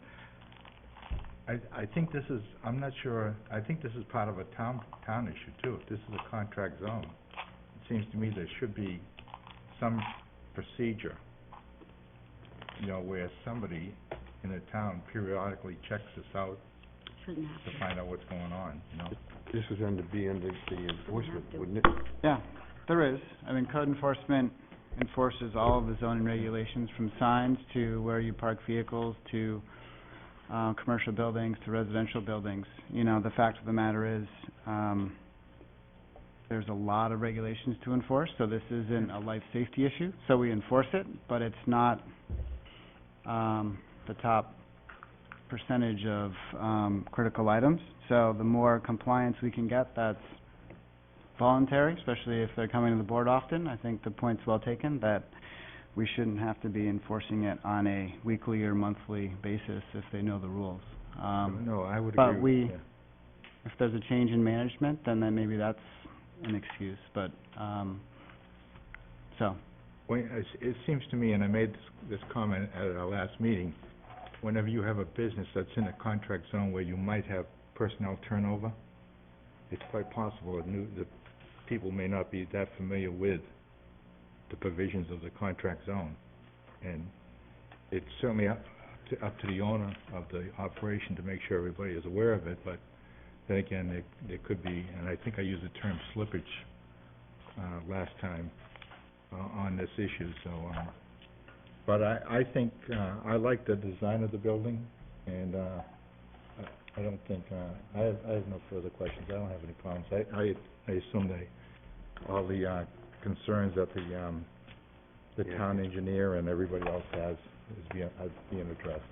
I think this is, I'm not sure, I think this is part of a town issue too. If this is a contract zone, it seems to me there should be some procedure, where somebody in the town periodically checks this out Shouldn't have to find out what's going on, This is under the enforcement, wouldn't it? Yeah, there is. I mean, code enforcement enforces all of the zoning regulations, from signs to where you park vehicles to commercial buildings to residential buildings. The fact of the matter is, there's a lot of regulations to enforce, so this isn't a life safety issue. So we enforce it, but it's not the top percentage of critical items. So the more compliance we can get, that's voluntary, especially if they're coming to the board often. I think the point's well taken that we shouldn't have to be enforcing it on a weekly or monthly basis if they know the rules. No, I would but agree. if there's a change in management, then maybe that's an excuse, but, so. Well, it seems to me, and I made this comment at our last meeting, whenever you have a business that's in a contract zone where you might have personnel turnover, it's quite possible that people may not be that familiar with the provisions of the contract zone. and it's certainly up to the owner of the operation to make sure everybody is aware of it, but then again, there could be, and I think I used the term slippage, last time, on this issue, so, but I think, I like the design of the building, and, I don't think, I have no further questions. I don't have any problems. I assume all the, concerns that the town engineer and everybody else has is being addressed.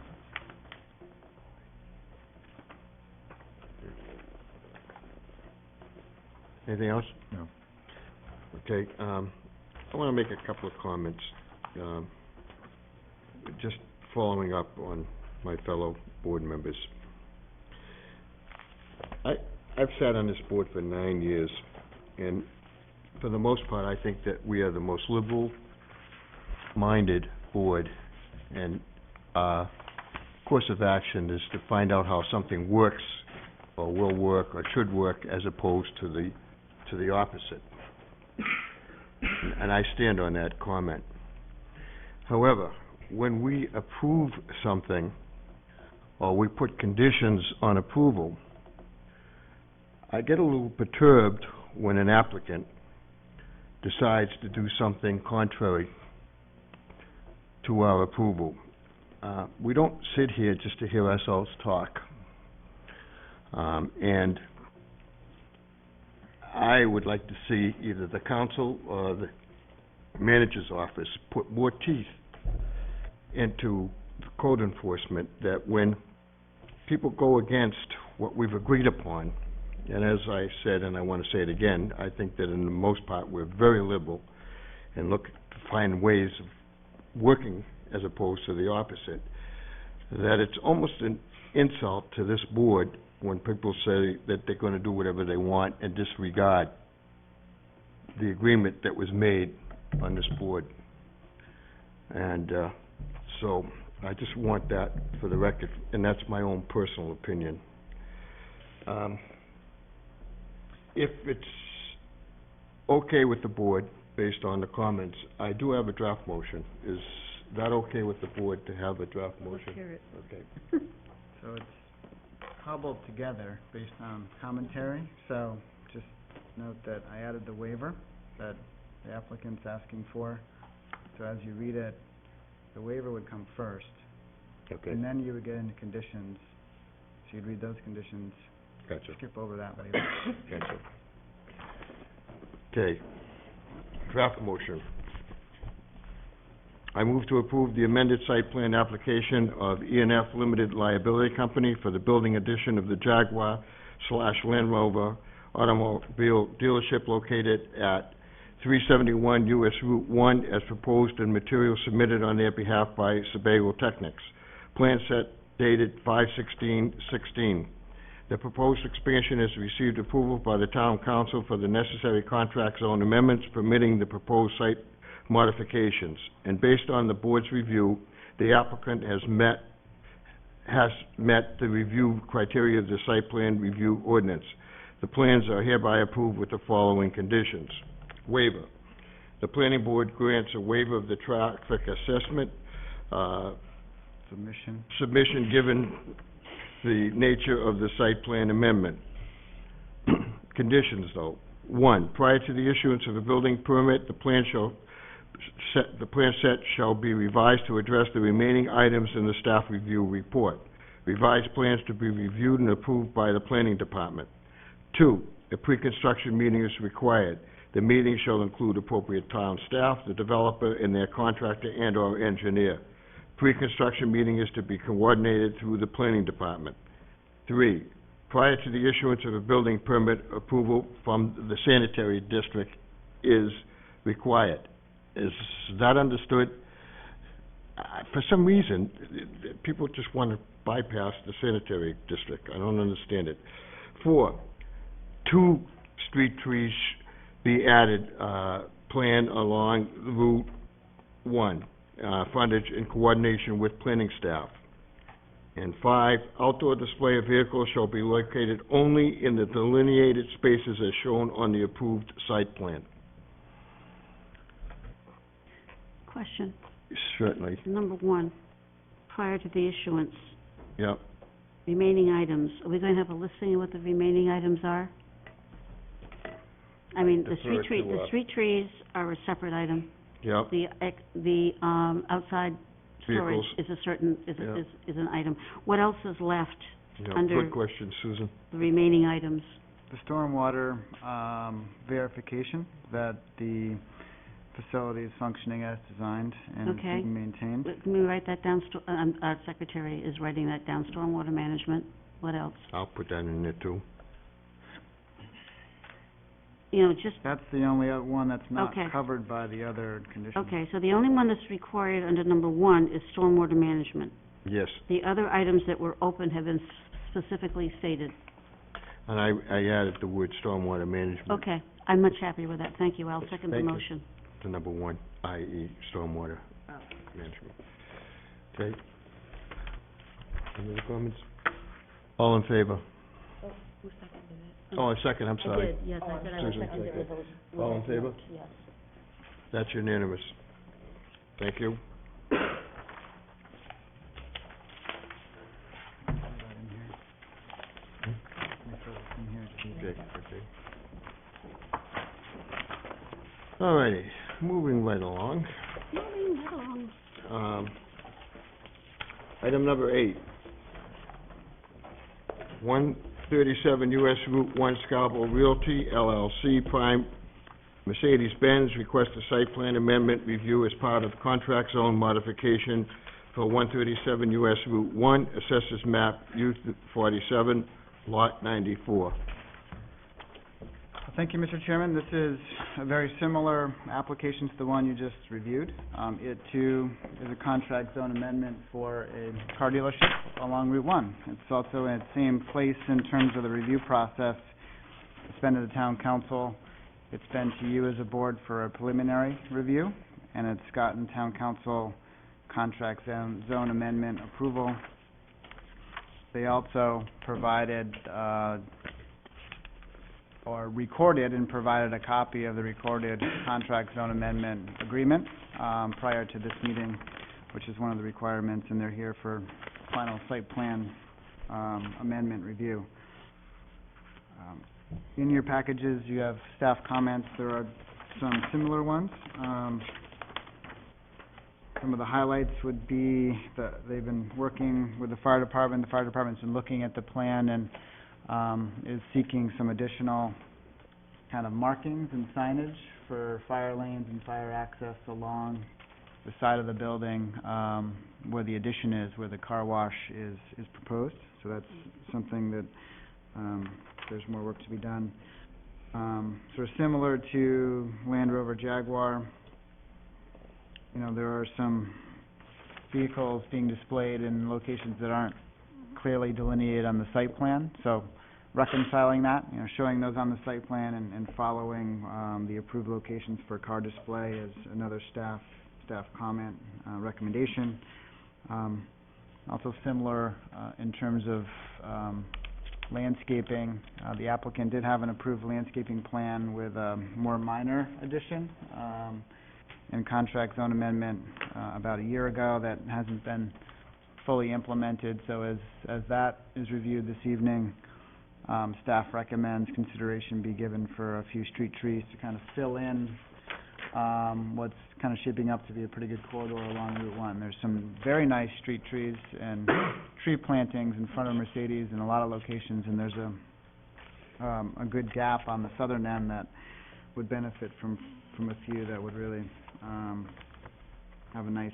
Anything else? No. Okay, I want to make a couple of comments, just following up on my fellow board members. I've sat on this board for 9 years, and for the most part, I think that we are the most liberal-minded board, and course of action is to find out how something works, or will work, or should work, as opposed to the opposite. And I stand on that comment. However, when we approve something, or we put conditions on approval, I get a little perturbed when an applicant decides to do something contrary to our approval. We don't sit here just to hear ourselves talk. And I would like to see either the council or the manager's office put more teeth into the code enforcement, that when people go against what we've agreed upon, and as I said, and I want to say it again, I think that in the most part we're very liberal and look to find ways of working as opposed to the opposite, that it's almost an insult to this board when people say that they're going to do whatever they want and disregard the agreement that was made on this board. And so I just want that for the record, and that's my own personal opinion. If it's okay with the board, based on the comments, I do have a draft motion. Is that okay with the board to have a draft motion? Let's hear it. Okay. So it's cobbled together based on commentary, so just note that I added the waiver that the applicant's asking for. So as you read it, the waiver would come first, Okay. and then you would get into conditions. So you'd read those conditions, Gotcha. skip over that waiver. Gotcha. Okay. Draft motion. I move to approve the amended site plan application of E&F Limited Liability Company for the building addition of the Jaguar/Land Rover automobile dealership located at 371 US Route 1 as proposed and materials submitted on their behalf by Sebago Technics. Plan set dated 5/16/16. The proposed expansion has received approval by the Town Council for the necessary contract zone amendments permitting the proposed site modifications. And based on the board's review, the applicant has met the review criteria of the site plan review ordinance. The plans are hereby approved with the following conditions. Waiver. The planning board grants a waiver of the traffic assessment submission given the nature of the site plan amendment. Conditions, though. 1, prior to the issuance of a building permit, the plan set shall be revised to address the remaining items in the staff review report. Revised plans to be reviewed and approved by the planning department. 2, a pre-construction meeting is required. The meeting shall include appropriate town staff, the developer, and their contractor and/or engineer. Pre-construction meeting is to be coordinated through the planning department. 3, prior to the issuance of a building permit, approval from the sanitary district is required. Is that understood? For some reason, people just want to bypass the sanitary district. I don't understand it. 4, 2 street trees be added, plan along Route 1, frontage in coordination with planning staff. And 5, outdoor display of vehicles shall be located only in the delineated spaces as shown on the approved site plan. Question. Certainly, Number one, prior to the issuance, yep, remaining items. Are we going to have a listing of what the remaining items are? I mean, the Defer to, street trees are a separate item. yep, The outside storage vehicles, Yeah. is an item. What else is left yep. under- Good question, Susan. the remaining items? The stormwater, verification that the facility is functioning as designed and Okay. being maintained. Let me write that down, our secretary is writing that down, stormwater management. What else? I'll put that in there too. You know, just, That's the only one that's not Okay. covered by the other conditions. okay, so the only one that's required under number one is stormwater management. Yes, The other items that were open have been specifically stated. and I added the word stormwater management Okay, I'm much happier with that, thank you, I'll second the Thank you. motion. to number one, i.e. stormwater management. Okay? Any other comments? All in favor? Who seconded it? Oh, a second, I'm sorry. I did, yes, I said I would Susan second it seconded. with those. All in favor? Yes. That's unanimous. Thank you. Okay, okay. All righty, moving right along. Moving right along. Item number 8. 137 US Route 1 Scarborough Realty LLC Prime Mercedes-Benz request a site plan amendment review as part of contract zone modification for 137 US Route 1, Assessors Map U47, Lot 94. Thank you, Mr. Chairman. This is a very similar application to the one you just reviewed. It too is a contract zone amendment for a car dealership along Route 1. It's also in its same place in terms of the review process. It's been to the town council. It's been to you as a board for a preliminary review, and it's gotten town council contract zone amendment approval. They also provided, or recorded and provided a copy of the recorded contract zone amendment agreement prior to this meeting, which is one of the requirements, and they're here for final site plan amendment review. In your packages, you have staff comments. There are some similar ones. Some of the highlights would be that they've been working with the fire department. The fire department's been looking at the plan and is seeking some additional kind of markings and signage for fire lanes and fire access along the side of the building where the addition is, where the car wash is proposed. So that's something that there's more work to be done. Sort of similar to Land Rover Jaguar, you know, there are some vehicles being displayed in locations that aren't clearly delineated on the site plan. So reconciling that, you know, showing those on the site plan and following the approved locations for car display is another staff comment, recommendation. Also similar in terms of landscaping. The applicant did have an approved landscaping plan with a more minor addition and contract zone amendment about a year ago that hasn't been fully implemented. So as that is reviewed this evening, staff recommends consideration be given for a few street trees to kind of fill in what's kind of shaping up to be a pretty good corridor along Route 1. There's some very nice street trees and tree plantings in front of Mercedes in a lot of locations, and there's a good gap on the southern end that would benefit from a few that would really have a nice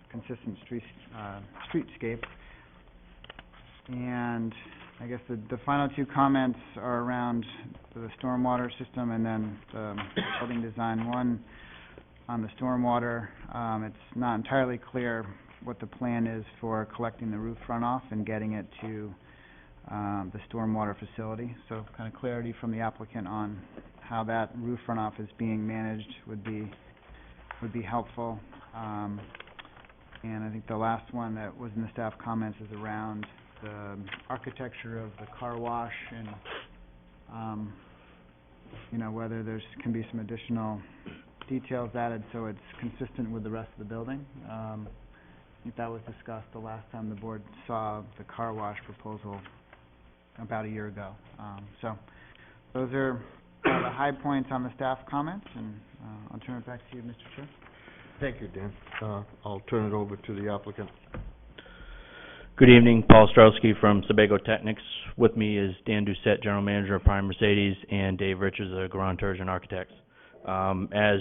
consistent streetscape. And I guess the final two comments are around the stormwater system and then the building design. One, on the stormwater, it's not entirely clear what the plan is for collecting the roof runoff and getting it to the stormwater facility. So kind of clarity from the applicant on how that roof runoff is being managed would be helpful. And I think the last one that was in the staff comments is around the architecture of the car wash and, you know, whether can be some additional details added so it's consistent with the rest of the building. I think that was discussed the last time the board saw the car wash proposal about a year ago. So those are the high points on the staff comments, and I'll turn it back to you, Mr. Chair. Thank you, Dan. I'll turn it over to the applicant. Good evening, Paul Ostrowski from Sebago Technics. With me is Dan Doucette, General Manager of Prime Mercedes, and Dave Richards, the Grand Turgeon Architects. As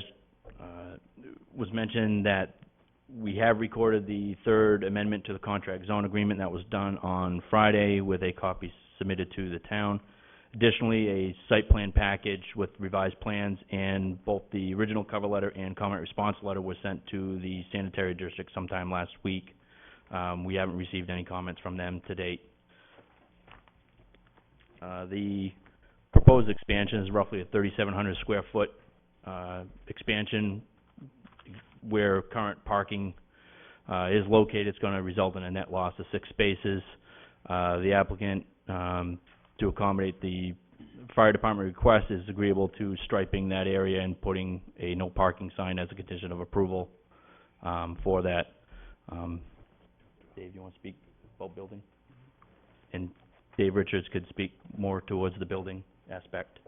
was mentioned, that we have recorded the third amendment to the contract zone agreement that was done on Friday with a copy submitted to the town. Additionally, a site plan package with revised plans and both the original cover letter and comment response letter was sent to the sanitary district sometime last week. We haven't received any comments from them to date. The proposed expansion is roughly a 3,700 square foot expansion where current parking is located. It's going to result in a net loss of 6 spaces. The applicant, to accommodate the fire department request, is agreeable to striping that area and putting a no parking sign as a condition of approval for that. Dave, you want to speak about building? And Dave Richards could speak more towards the building aspect.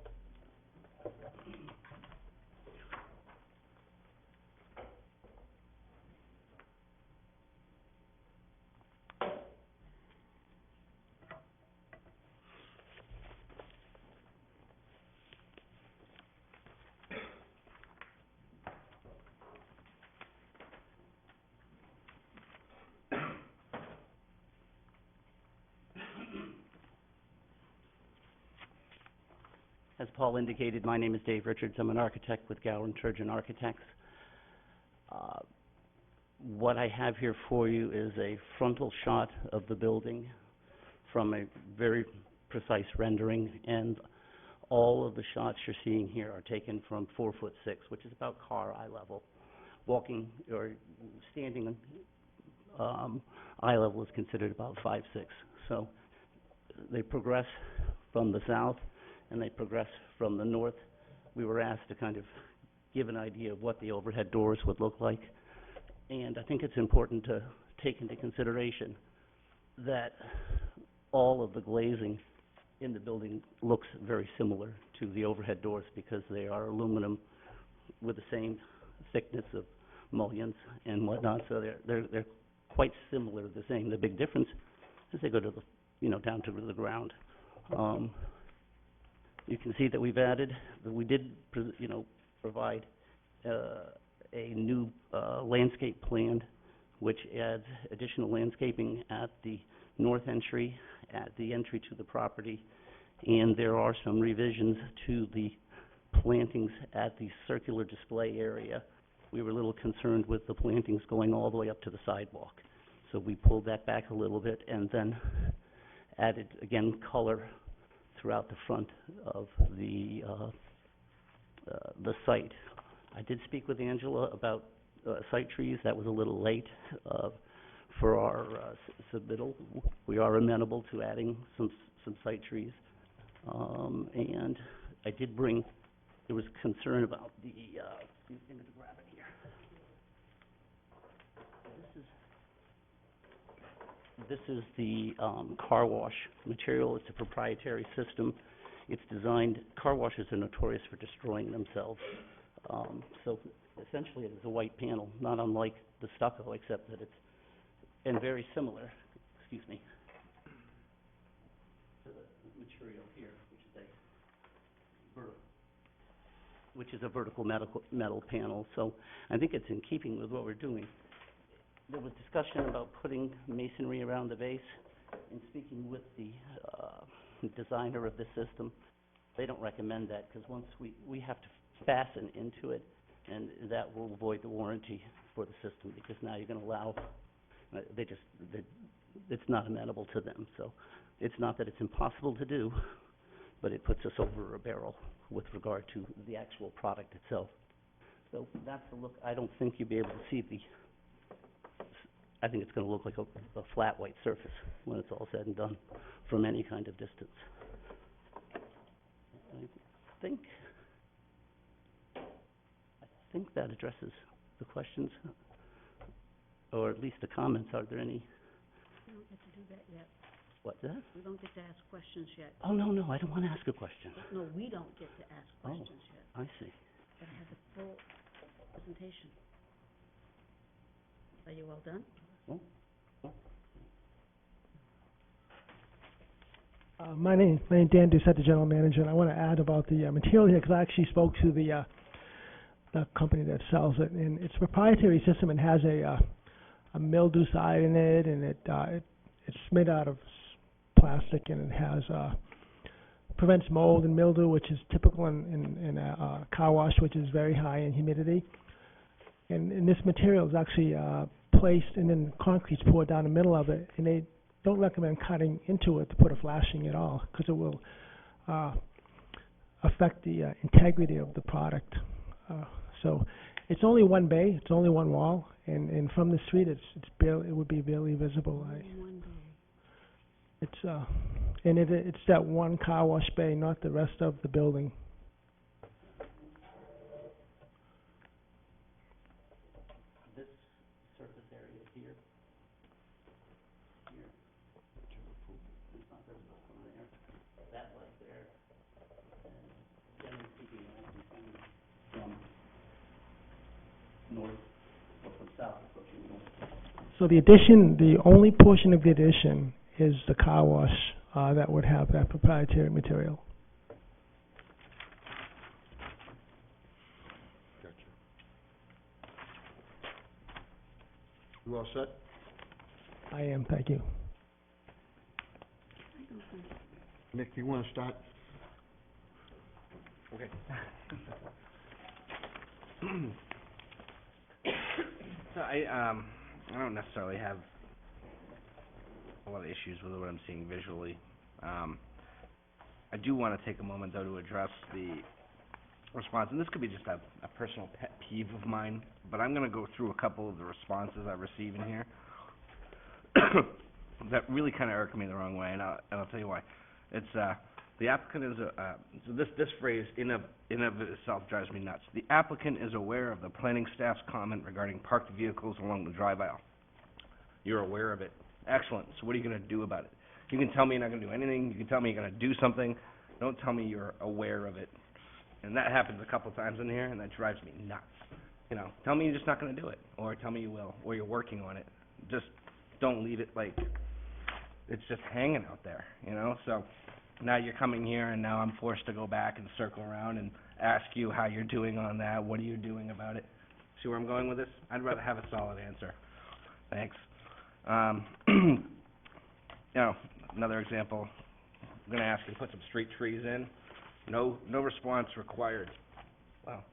As Paul indicated, my name is Dave Richards. I'm an architect with Gower & Turgeon Architects. What I have here for you is a frontal shot of the building from a very precise rendering, and all of the shots you're seeing here are taken from 4'6", which is about car eye level. Walking or standing eye level is considered about 5'6". So they progress from the south and they progress from the north. We were asked to kind of give an idea of what the overhead doors would look like. And I think it's important to take into consideration that all of the glazing in the building looks very similar to the overhead doors because they are aluminum with the same thickness of mullions and whatnot. So they're quite similar, the same. The big difference is they go to the, down to the ground. You can see that we've added, we did, provide a new landscape plan, which adds additional landscaping at the north entry, at the entry to the property, and there are some revisions to the plantings at the circular display area. We were a little concerned with the plantings going all the way up to the sidewalk, so we pulled that back a little bit and then added, again, color throughout the front of the site. I did speak with Angela about site trees. That was a little late for our submittal. We are amenable to adding some site trees. And I did bring, there was concern about the, excuse me to grab it here. This is the car wash material. It's a proprietary system. It's designed, car washes are notorious for destroying themselves. So essentially it is a white panel, not unlike the stucco, except that it's, and very similar, excuse me, to the material here, which is a vertical metal panel. So I think it's in keeping with what we're doing. There was discussion about putting masonry around the base, and speaking with the designer of the system, they don't recommend that, because once we have to fasten into it, and that will void the warranty for the system, because now you're going to allow, it's not amenable to them. So it's not that it's impossible to do, but it puts us over a barrel with regard to the actual product itself. So that's the look. I don't think you'll be able to see I think it's going to look like a flat white surface when it's all said and done from any kind of distance. I think that addresses the questions, or at least the comments. Are there any? We don't get to do that yet. What's that? We don't get to ask questions yet. Oh, no, I don't want to ask a question. No, we don't get to ask Oh. questions yet. I see. Gotta have the full presentation. Are you all done? My name is Dan Doucette, the general manager, and I want to add about the material here, because I actually spoke to the company that sells it, and it's a proprietary system. It has a mildew side in it, and it's made out of plastic, and it has prevents mold and mildew, which is typical in a car wash, which is very high in humidity. And this material is actually placed, and then concrete's poured down the middle of it, and they don't recommend cutting into it to put a flashing at all, because it will affect the integrity of the product. So it's only one bay, it's only one wall, and from the street it would be barely visible. It's that one car wash bay, not the rest of the building. This surface area here, it's not visible from there. That light there, and generally speaking, I can see from north or from south approaching north. So the addition, the only portion of the addition is the car wash that would have that proprietary material. Gotcha. You all set? I am, thank you. Nick, you want to start? Okay. So I don't necessarily have a lot of issues with what I'm seeing visually. I do want to take a moment, though, to address the response, and this could be just a personal pet peeve of mine, but I'm going to go through a couple of the responses I receive in here that really kind of irk me the wrong way, and I'll tell you why. It's the applicant is so this phrase in of itself drives me nuts. The applicant is aware of the planning staff's comment regarding parked vehicles along the drive aisle. You're aware of it. Excellent. So what are you going to do about it? You can tell me you're not going to do anything. You can tell me you're going to do something. Don't tell me you're aware of it. And that happens a couple times in here, and that drives me nuts. You know, tell me you're just not going to do it, or tell me you will, or you're working on it. Just don't leave it like it's just hanging out there, you know? So now you're coming here, and now I'm forced to go back and circle around and ask you how you're doing on that. What are you doing about it? See where I'm going with this? I'd rather have a solid answer. Thanks. You know, another example, I'm going to ask you to put some street trees in. No response required. Well,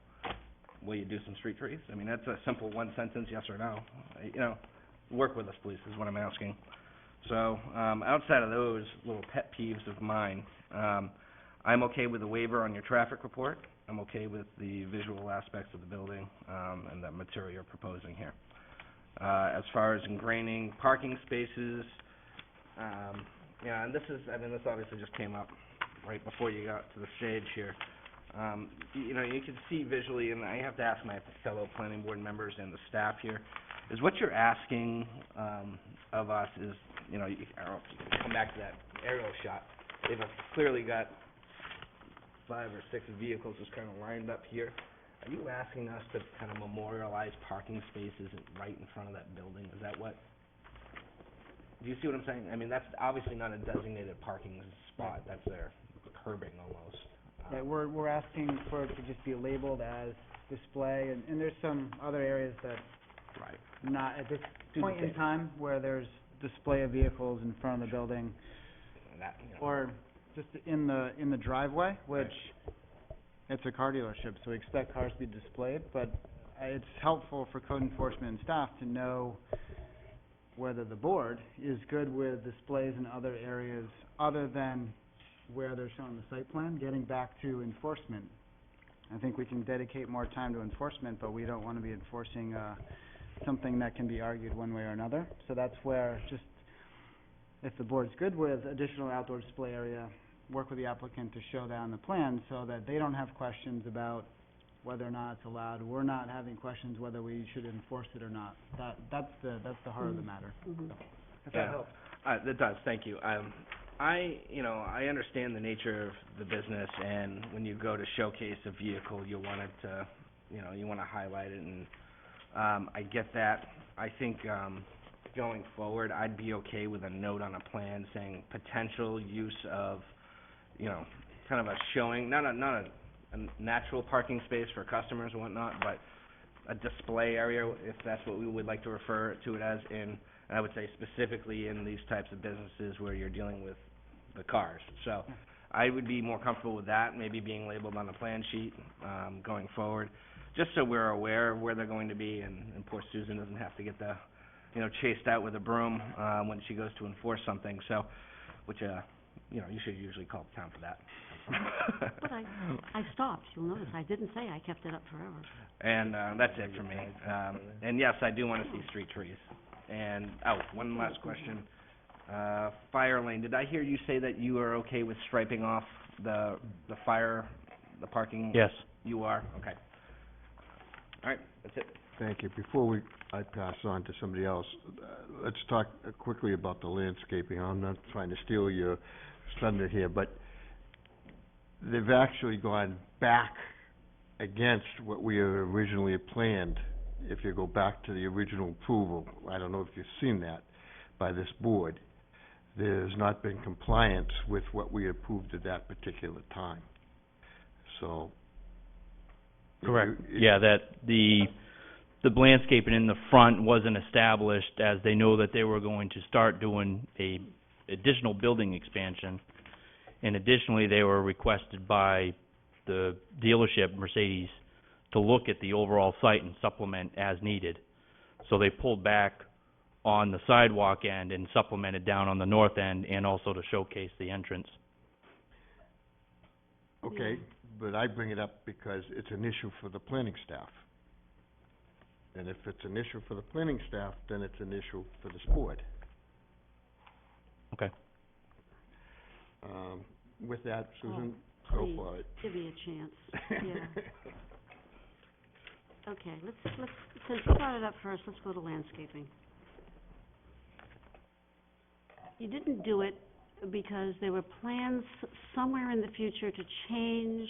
will you do some street trees? I mean, that's a simple one sentence, yes or no. You know, work with us, please, is what I'm asking. So, outside of those little pet peeves of mine, I'm okay with the waiver on your traffic report. I'm okay with the visual aspects of the building, and the material you're proposing here. As far as ingraining parking spaces, yeah, and this obviously just came up right before you got to the stage here. You know, you can see visually, and I have to ask my fellow planning board members and the staff here, is what you're asking of us is, you know, I don't know if you can come back to that aerial shot. They've clearly got 5 or 6 vehicles just kind of lined up here. Are you asking us to kind of memorialize parking spaces right in front of that building? Is that what? Do you see what I'm saying? I mean, that's obviously not a designated parking spot. That's their curbing almost. Yeah, we're asking for it to just be labeled as display, and there's some other areas that Right. not at this point in time where there's display of vehicles in front of the building, That, you know. or just in the driveway, which it's a car dealership, so we expect cars to be displayed, but it's helpful for code enforcement and staff to know whether the board is good with displays in other areas other than where they're shown on the site plan. Getting back to enforcement, I think we can dedicate more time to enforcement, but we don't want to be enforcing something that can be argued one way or another. So that's where, just if the board's good with additional outdoor display area, work with the applicant to show that on the plan so that they don't have questions about whether or not it's allowed. We're not having questions whether we should enforce it or not. That's the heart of the matter. Mhm. If that helps. That does, thank you. I understand the nature of the business, and when you go to showcase a vehicle, you want it to, you wanna highlight it, and, I get that. I think, going forward, I'd be okay with a note on a plan saying potential use of, kind of a showing, not a natural parking space for customers and whatnot, but a display area, if that's what we would like to refer to it as, and I would say specifically in these types of businesses where you're dealing with the cars. So I would be more comfortable with that, maybe being labeled on the plan sheet, going forward, just so we're aware of where they're going to be, and poor Susan doesn't have to get chased out with a broom, when she goes to enforce something, so, which, you should usually call the town for that. But I stopped, you'll notice, I didn't say I kept it up forever. And, that's it for me. And yes, I do wanna see street trees. And, one last question. Fire lane, did I hear you say that you are okay with striping off the parking? Yes. You are? Okay. All right, that's it. Thank you. Before I pass on to somebody else, let's talk quickly about the landscaping. I'm not trying to steal your thunder here, but they've actually gone back against what we had originally planned. If you go back to the original approval, I don't know if you've seen that, by this board, there's not been compliance with what we approved at that particular time. So. Correct. Yeah, that the landscaping in the front wasn't established, as they know that they were going to start doing a additional building expansion. And additionally, they were requested by the dealership, Mercedes, to look at the overall site and supplement as needed. So they pulled back on the sidewalk end and supplemented down on the north end, and also to showcase the entrance. Okay, but I bring it up because it's an issue for the planning staff. And if it's an issue for the planning staff, then it's an issue for this board. Okay. With that, Susan, Oh, go please, for it. give me a chance, yeah. Okay, let's, since you brought it up first, let's go to landscaping. You didn't do it because there were plans somewhere in the future to change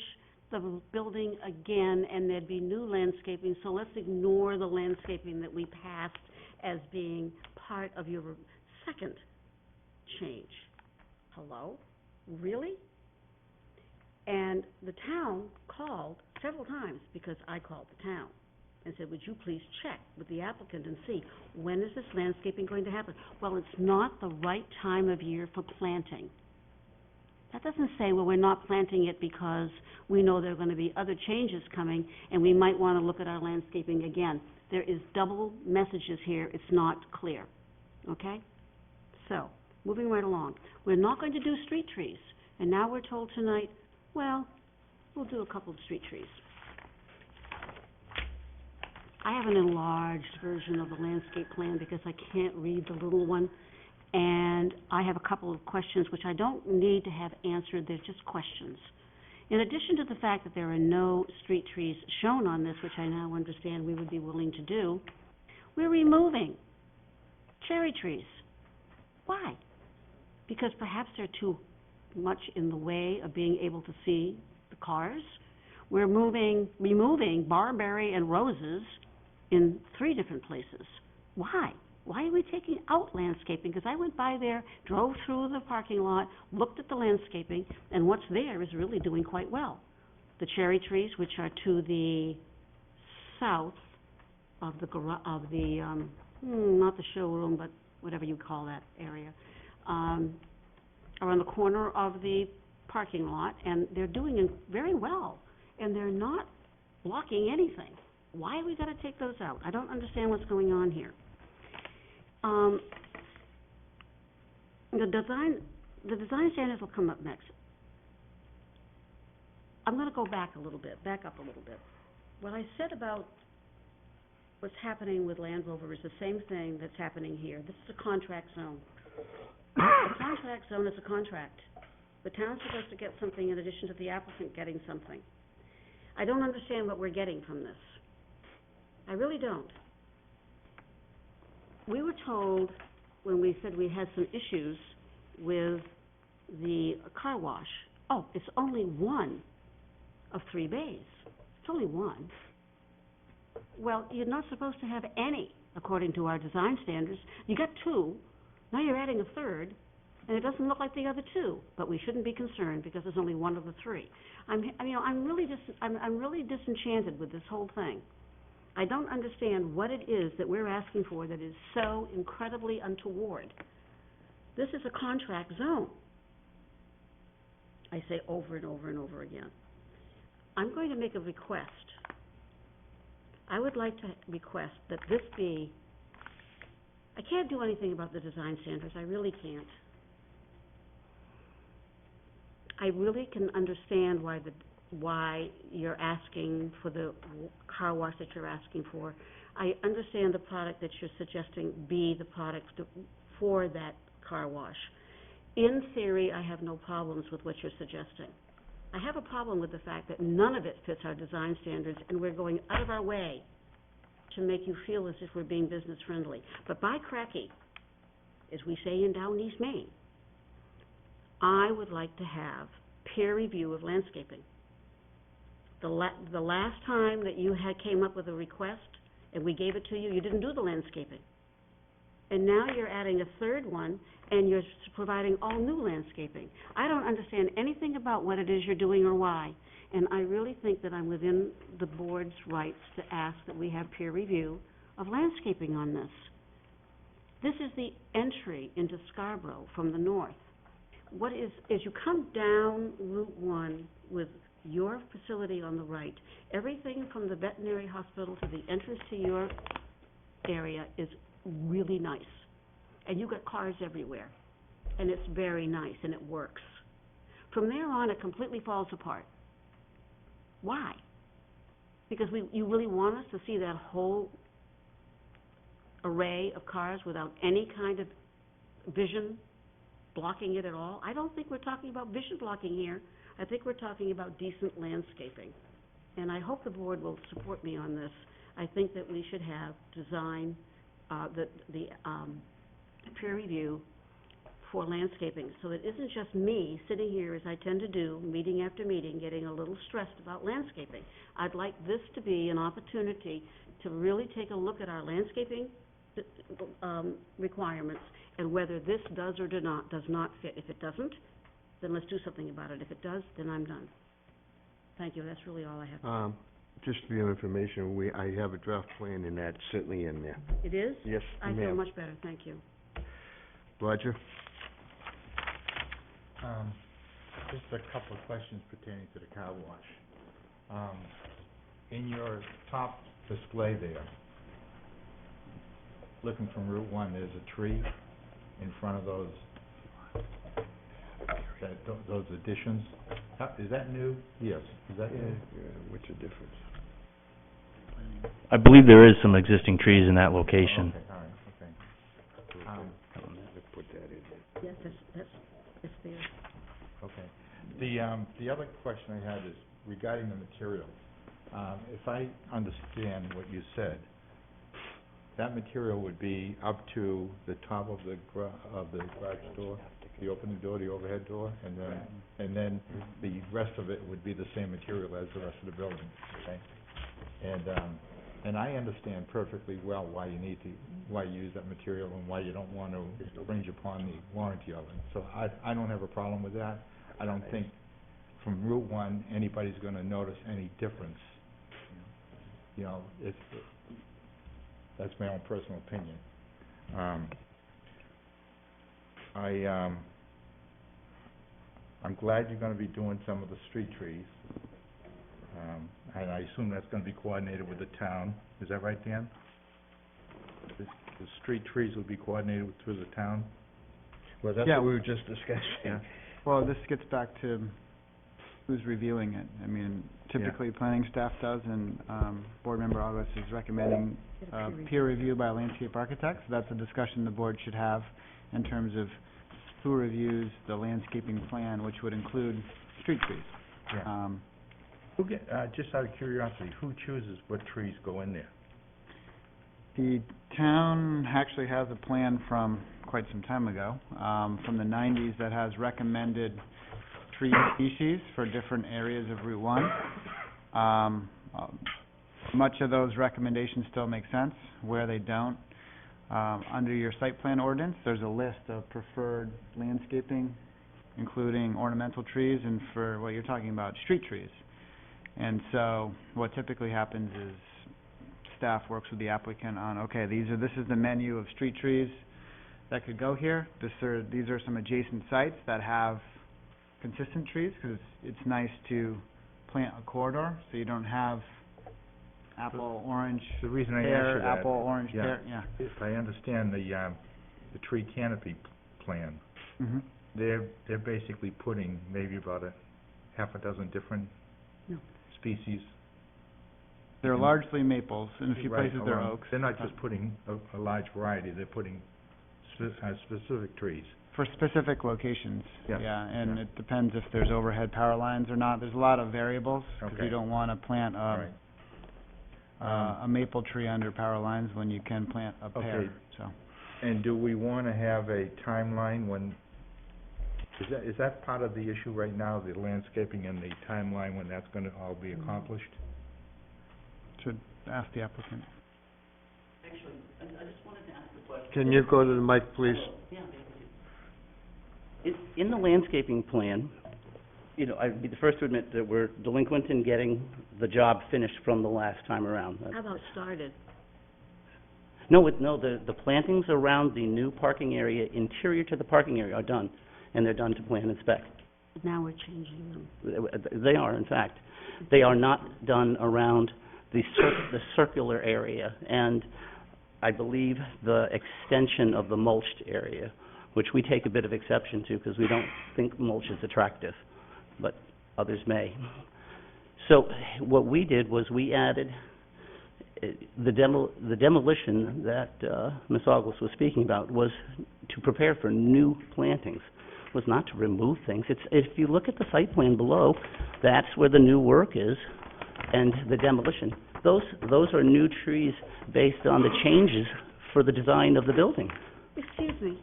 the building again, and there'd be new landscaping, so let's ignore the landscaping that we passed as being part of your second change. Hello? Really? And the town called several times, because I called the town, and said, would you please check with the applicant and see, when is this landscaping going to happen? Well, it's not the right time of year for planting. That doesn't say, well, we're not planting it because we know there are going to be other changes coming, and we might want to look at our landscaping again. There is double messages here. It's not clear, okay? So, moving right along. We're not going to do street trees, and now we're told tonight, well, we'll do a couple of street trees. I have an enlarged version of the landscape plan because I can't read the little one, and I have a couple of questions which I don't need to have answered, they're just questions. In addition to the fact that there are no street trees shown on this, which I now understand we would be willing to do, we're removing cherry trees. Why? Because perhaps they're too much in the way of being able to see the cars. We're removing barberry and roses in 3 different places. Why? Why are we taking out landscaping? Because I went by there, drove through the parking lot, looked at the landscaping, and what's there is really doing quite well. The cherry trees, which are to the south of the not the showroom, but whatever you call that area, are on the corner of the parking lot, and they're doing very well, and they're not blocking anything. Why we gotta take those out? I don't understand what's going on here. The design standards will come up next. I'm gonna go back up a little bit. What I said about what's happening with Land Rover is the same thing that's happening here. This is a contract zone. A contract zone is a contract. The town's supposed to get something in addition to the applicant getting something. I don't understand what we're getting from this. I really don't. We were told when we said we had some issues with the car wash, oh, it's only one of 3 bays. It's only one. Well, you're not supposed to have any, according to our design standards. You got 2, now you're adding a third, and it doesn't look like the other 2. But we shouldn't be concerned because there's only one of the 3. I'm really disenchanted with this whole thing. I don't understand what it is that we're asking for that is so incredibly untoward. This is a contract zone. I say over and over and over again. I'm going to make a request. I would like to request that this be, I can't do anything about the design standards, I really can't. I really can understand why you're asking for the car wash that you're asking for. I understand the product that you're suggesting be the product for that car wash. In theory, I have no problems with what you're suggesting. I have a problem with the fact that none of it fits our design standards, and we're going out of our way to make you feel as if we're being business friendly. But by cracky, as we say in down East Maine, I would like to have peer review of landscaping. The last time that you came up with a request and we gave it to you, you didn't do the landscaping. And now you're adding a third one and you're providing all new landscaping. I don't understand anything about what it is you're doing or why, and I really think that I'm within the board's rights to ask that we have peer review of landscaping on this. This is the entry into Scarborough from the north. What is, as you come down Route 1 with your facility on the right, everything from the veterinary hospital to the entrance to your area is really nice. And you've got cars everywhere. And it's very nice and it works. From there on, it completely falls apart. Why? Because you really want us to see that whole array of cars without any kind of vision blocking it at all? I don't think we're talking about vision blocking here. I think we're talking about decent landscaping. And I hope the board will support me on this. I think that we should have design, the peer review for landscaping, so it isn't just me sitting here, as I tend to do, meeting after meeting, getting a little stressed about landscaping. I'd like this to be an opportunity to really take a look at our landscaping requirements and whether this does or does not fit. If it doesn't, then let's do something about it. If it does, then I'm done. Thank you. That's really all I have. Just for your information, I have a draft plan, and that's certainly in there. It is? Yes, I feel ma'am. much better. Thank you. Roger? Just a couple of questions pertaining to the car wash. In your top display there, looking from Route 1, there's a tree in front of those additions. Is that new? Yes. Is that new? What's the difference? I believe there is some existing trees in that location. Okay, all right, okay. Put that in there. Yes, it's there. Okay. The other question I had is regarding the material. If I understand what you said, that material would be up to the top of the garage door, the opening door, the overhead door, and then the rest of it would be the same material as the rest of the building, okay? And I understand perfectly well why you use that material and why you don't want to infringe upon the warranty of it. So I don't have a problem with that. I don't think from Route 1 anybody's going to notice any difference. You know, that's my own personal opinion. I'm glad you're going to be doing some of the street trees. And I assume that's going to be coordinated with the town. Is that right, Dan? The street trees will be coordinated through the town? Well, that's what we were just discussing. Yeah. Well, this gets back to who's reviewing it. I mean, typically planning staff does, and board member August is recommending peer review by a landscape architect. So that's a discussion the board should have in terms of who reviews the landscaping plan, which would include street trees. Yeah. Just out of curiosity, who chooses what trees go in there? The town actually has a plan from quite some time ago, from the 90s, that has recommended tree species for different areas of Route 1. Much of those recommendations still make sense. Where they don't, under your site plan ordinance, there's a list of preferred landscaping, including ornamental trees, and for what you're talking about, street trees. And so what typically happens is staff works with the applicant on, okay, this is the menu of street trees that could go here. These are some adjacent sites that have consistent trees, because it's nice to plant a corridor, so you don't have apple, orange, The reason I pear, asked you that. apple, orange, yeah, pear, yeah. If I understand the tree canopy plan, Mhm. they're basically putting maybe about half a dozen different No. species. They're largely maples, in a few right places they're along. oaks. They're not just putting a large variety, they're putting specific trees. For specific locations, Yeah, and yeah. it depends if there's overhead power lines or not. There's a lot of variables, because Okay. you don't want to plant Right. a maple tree under power lines when you can plant a pear, Okay. so. And do we want to have a timeline when, is that part of the issue right now, the landscaping and the timeline when that's going to all be accomplished? Should ask the applicant. Actually, I just wanted to ask a question. Can you go to the mic, please? Yeah. In the landscaping plan, I'd be the first to admit that we're delinquent in getting the job finished from the last time around. How about started? No, the plantings around the new parking area, interior to the parking area, are done, and they're done to plan and spec. Now we're changing them. They are, in fact. They are not done around the circular area, and I believe the extension of the mulched area, which we take a bit of exception to because we don't think mulch is attractive, but others may. So what we did was we added the demolition that Ms. August was speaking about was to prepare for new plantings, was not to remove things. If you look at the site plan below, that's where the new work is, and the demolition. Those are new trees based on the changes for the design of the building. Excuse me.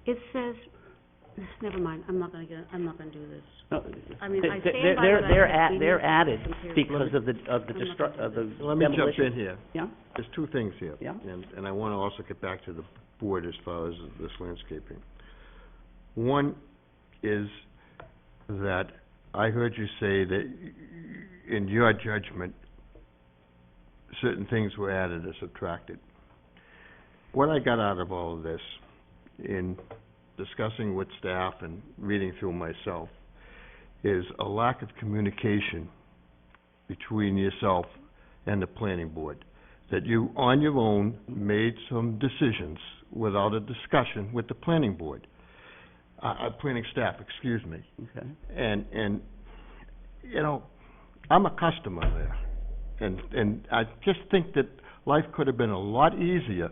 It says, never mind, I'm not gonna do this. No, I mean, I th- stand by what I said. they're added Compare- because of the I'm not gonna do this. Let me jump demolition. in here. Yeah? There's two things here. Yeah. And I want to also get back to the board as far as this landscaping. One is that I heard you say that in your judgment, certain things were added or subtracted. What I got out of all of this, in discussing with staff and reading through myself, is a lack of communication between yourself and the planning board. That you, on your own, made some decisions without a discussion with the planning board, planning staff, excuse me. Okay. And, I'm a customer there. And I just think that life could have been a lot easier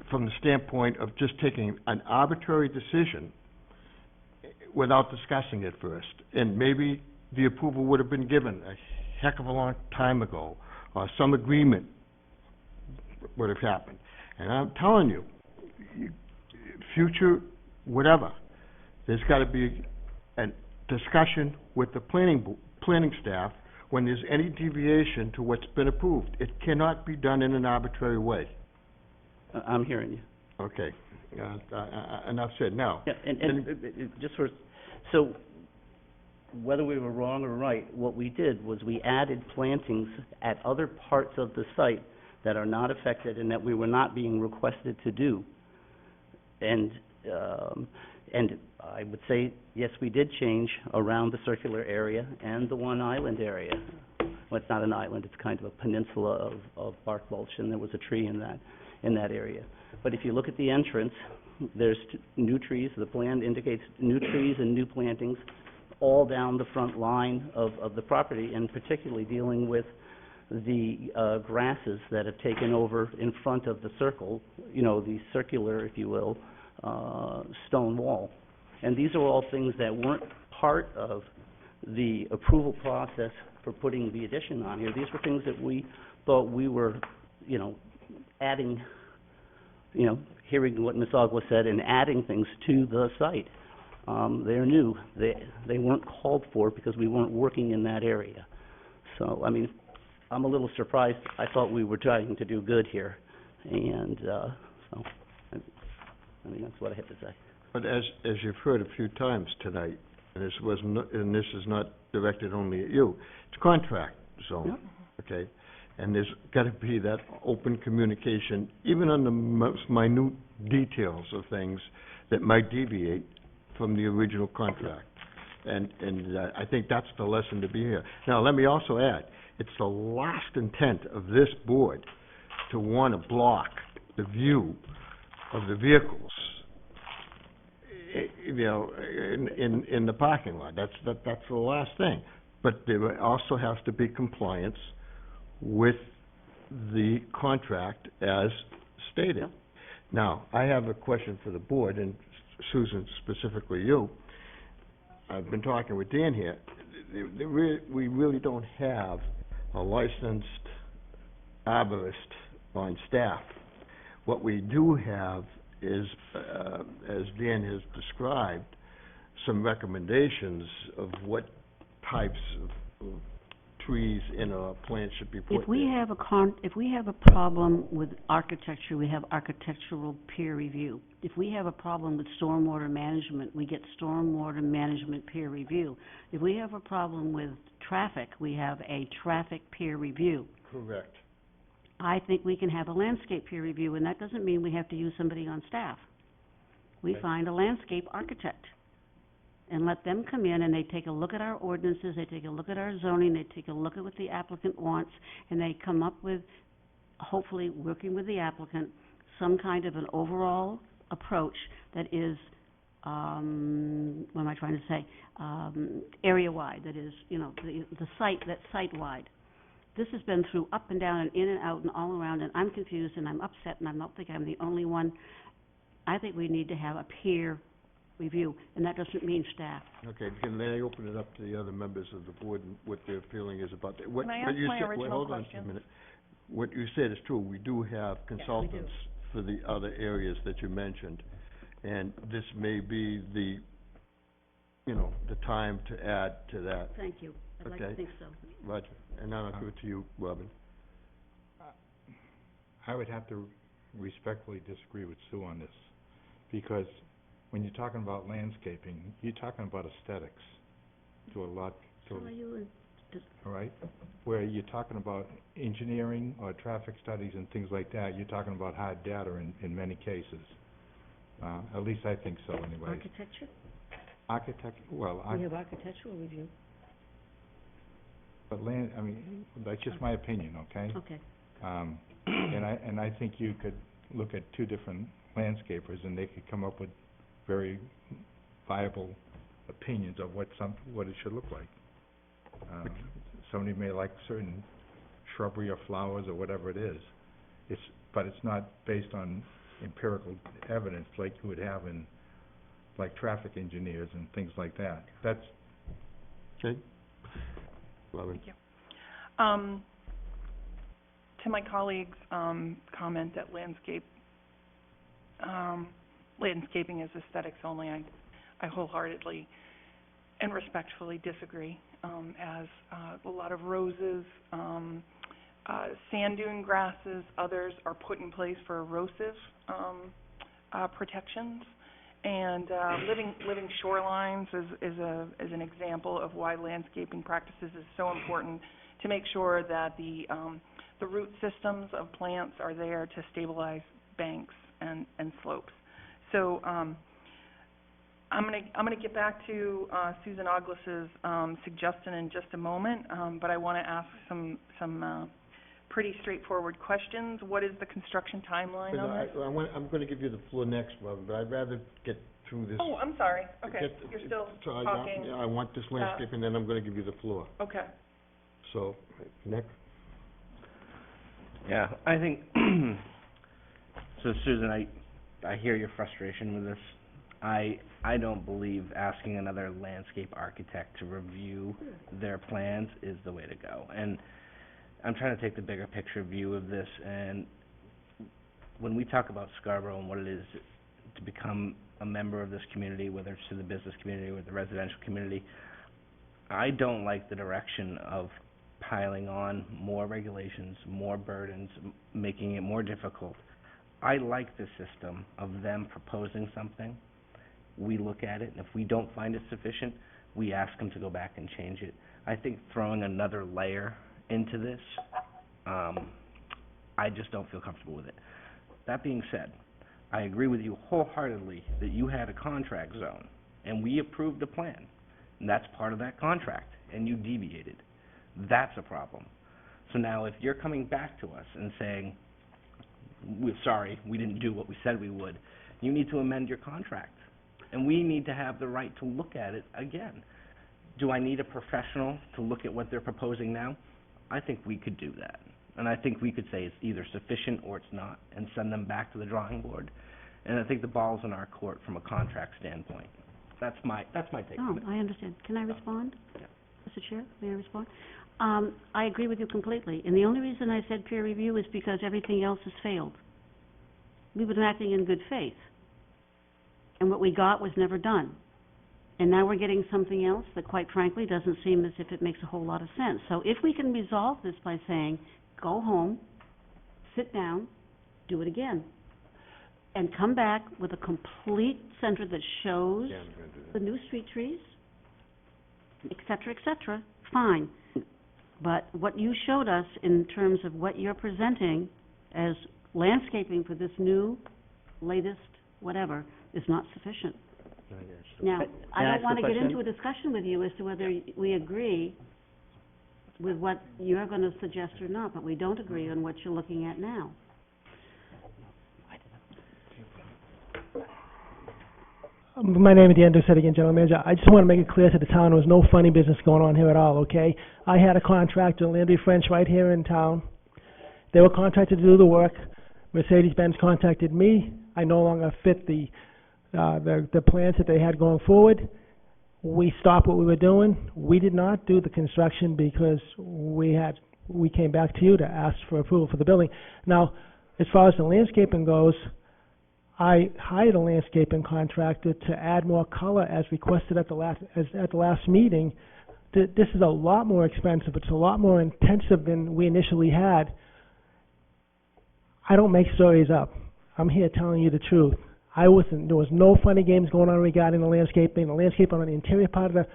from the standpoint of just taking an arbitrary decision without discussing it first. And maybe the approval would have been given a heck of a long time ago, or some agreement would have happened. And I'm telling you, future whatever, there's got to be a discussion with the planning staff when there's any deviation to what's been approved. It cannot be done in an arbitrary way. I'm hearing you. Okay, enough said. Now, Yeah, and just for, so whether we were wrong or right, what we did was we added plantings at other parts of the site that are not affected and that we were not being requested to do. And I would say, yes, we did change around the circular area and the one island area. Well, it's not an island, it's kind of a peninsula of bark mulch, and there was a tree in that area. But if you look at the entrance, there's new trees. The plan indicates new trees and new plantings all down the front line of the property, and particularly dealing with the grasses that have taken over in front of the circle, the circular, if you will, stone wall. And these are all things that weren't part of the approval process for putting the addition on here. These were things that we thought we were, you know, adding, you know, hearing what Ms. Ogla said and adding things to the site. They're new. They weren't called for because we weren't working in that area. So, I mean, I'm a little surprised. I thought we were trying to do good here. And, so, I mean, that's what I had to say. But as you've heard a few times tonight, and this is not directed only at you, it's contract zone, okay? And there's gotta be that open communication, even on the most minute details of things that might deviate from the original contract. And I think that's the lesson to be here. Now, let me also add, it's the last intent of this board to want to block the view of the vehicles, you know, in the parking lot. That's the last thing. But there also has to be compliance with the contract as stated. Now, I have a question for the board, and Susan, specifically you. I've been talking with Dan here. We really don't have a licensed arborist on staff. What we do have is, as Dan has described, some recommendations of what types of trees in a plant should be put there. If we have a problem with architecture, we have architectural peer review. If we have a problem with stormwater management, we get stormwater management peer review. If we have a problem with traffic, we have a traffic peer review. Correct. I think we can have a landscape peer review, and that doesn't mean we have to use somebody on staff. We find a landscape architect and let them come in and they take a look at our ordinances, they take a look at our zoning, they take a look at what the applicant wants, and they come up with, hopefully working with the applicant, some kind of an overall approach that is, what am I trying to say, area-wide, that is, you know, the site, that's site-wide. This has been through up and down and in and out and all around, and I'm confused and I'm upset, and I don't think I'm the only one. I think we need to have a peer review, and that doesn't mean staff. Okay, can I open it up to the other members of the board and what their feeling is about that? Can I ask my original Hold on question? a minute. What you said is true. We do have consultants for the other areas that you mentioned, and this may be the, you know, the time to add to that. Thank you. I'd like to Okay. think so. Roger. And now I'll give it to you, Robin. I would have to respectfully disagree with Sue on this, because when you're talking about landscaping, you're talking about aesthetics to a lot, So are you, all right? Where you're talking about engineering or traffic studies and things like that, you're talking about hard data in many cases. At least I think so anyways. architecture? We have architectural review. But I mean, that's just my opinion, okay? Okay. And I think you could look at two different landscapers and they could come up with very viable opinions of what it should look like. Somebody may like certain shrubbery or flowers or whatever it is. But it's not based on empirical evidence like you would have in, like, traffic engineers and things like that. That's... Okay. Robin. Thank you. To my colleague's comment that landscaping is aesthetics only, I wholeheartedly and respectfully disagree. As a lot of roses, sand dune grasses, others are put in place for erosive protections. And living shorelines is an example of why landscaping practices is so important, to make sure that the root systems of plants are there to stabilize banks and slopes. So I'm gonna get back to Susan Oglas's suggestion in just a moment, but I want to ask some pretty straightforward questions. What is the construction timeline on this? I'm going to give you the floor next, Robin, but I'd rather get through this. Oh, I'm sorry. Okay, you're still talking. I want this landscape, and then I'm going to give you the floor. Okay. So, Nick? Yeah, I think, so Susan, I hear your frustration with this. I don't believe asking another landscape architect to review their plans is the way to go. And I'm trying to take the bigger picture view of this, and when we talk about Scarborough and what it is to become a member of this community, whether it's to the business community or the residential community, I don't like the direction of piling on more regulations, more burdens, making it more difficult. I like the system of them proposing something. We look at it, and if we don't find it sufficient, we ask them to go back and change it. I think throwing another layer into this, I just don't feel comfortable with it. That being said, I agree with you wholeheartedly that you had a contract zone, and we approved the plan, and that's part of that contract, and you deviated. That's a problem. So now if you're coming back to us and saying, we're sorry, we didn't do what we said we would, you need to amend your contract, and we need to have the right to look at it again. Do I need a professional to look at what they're proposing now? I think we could do that. And I think we could say it's either sufficient or it's not, and send them back to the drawing board. And I think the ball's in our court from a contract standpoint. That's my take on it. I understand. Can I respond? Yeah. Mr. Chair, may I respond? I agree with you completely. And the only reason I said peer review is because everything else has failed. We've been acting in good faith. And what we got was never done. And now we're getting something else that, quite frankly, doesn't seem as if it makes a whole lot of sense. So if we can resolve this by saying, go home, sit down, do it again, and come back with a complete center that shows the new street trees, et cetera, fine. But what you showed us in terms of what you're presenting as landscaping for this new, latest, whatever, is not sufficient. Now, I don't want to get into a discussion with you as to whether we agree with what you're going to suggest or not, but we don't agree on what you're looking at now. My name is Andrew Said again, General Manager. I just want to make it clear to the town there was no funny business going on here at all, okay? I had a contractor, Landry French, right here in town. They were contracted to do the work. Mercedes-Benz contacted me. I no longer fit the plans that they had going forward. We stopped what we were doing. We did not do the construction because we came back to you to ask for approval for the building. Now, as far as the landscaping goes, I hired a landscaping contractor to add more color as requested at the last meeting. This is a lot more expensive. It's a lot more intensive than we initially had. I don't make stories up. I'm here telling you the truth. There was no funny games going on regarding the landscaping. The landscaping on the interior part of the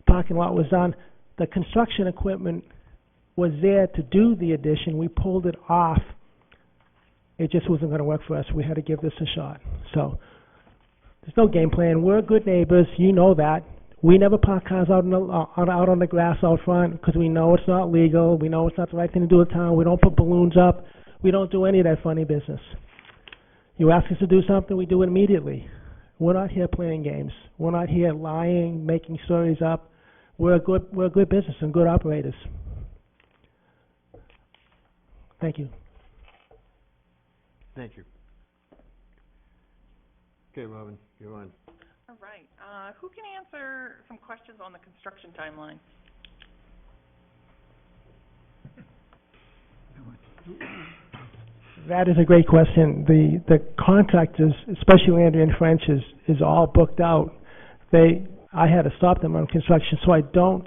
parking lot was done. The construction equipment was there to do the addition. We pulled it off. It just wasn't going to work for us. We had to give this a shot. So there's no game plan. We're good neighbors. You know that. We never park cars out on the grass out front because we know it's not legal. We know it's not the right thing to do in town. We don't put balloons up. We don't do any of that funny business. You ask us to do something, we do it immediately. We're not here playing games. We're not here lying, making stories up. We're a good business and good operators. Thank you. Thank you. Okay, Robin, you're on. All right. Who can answer some questions on the construction timeline? That is a great question. The contractors, especially Landry and French, is all booked out. I had to stop them on construction, so I don't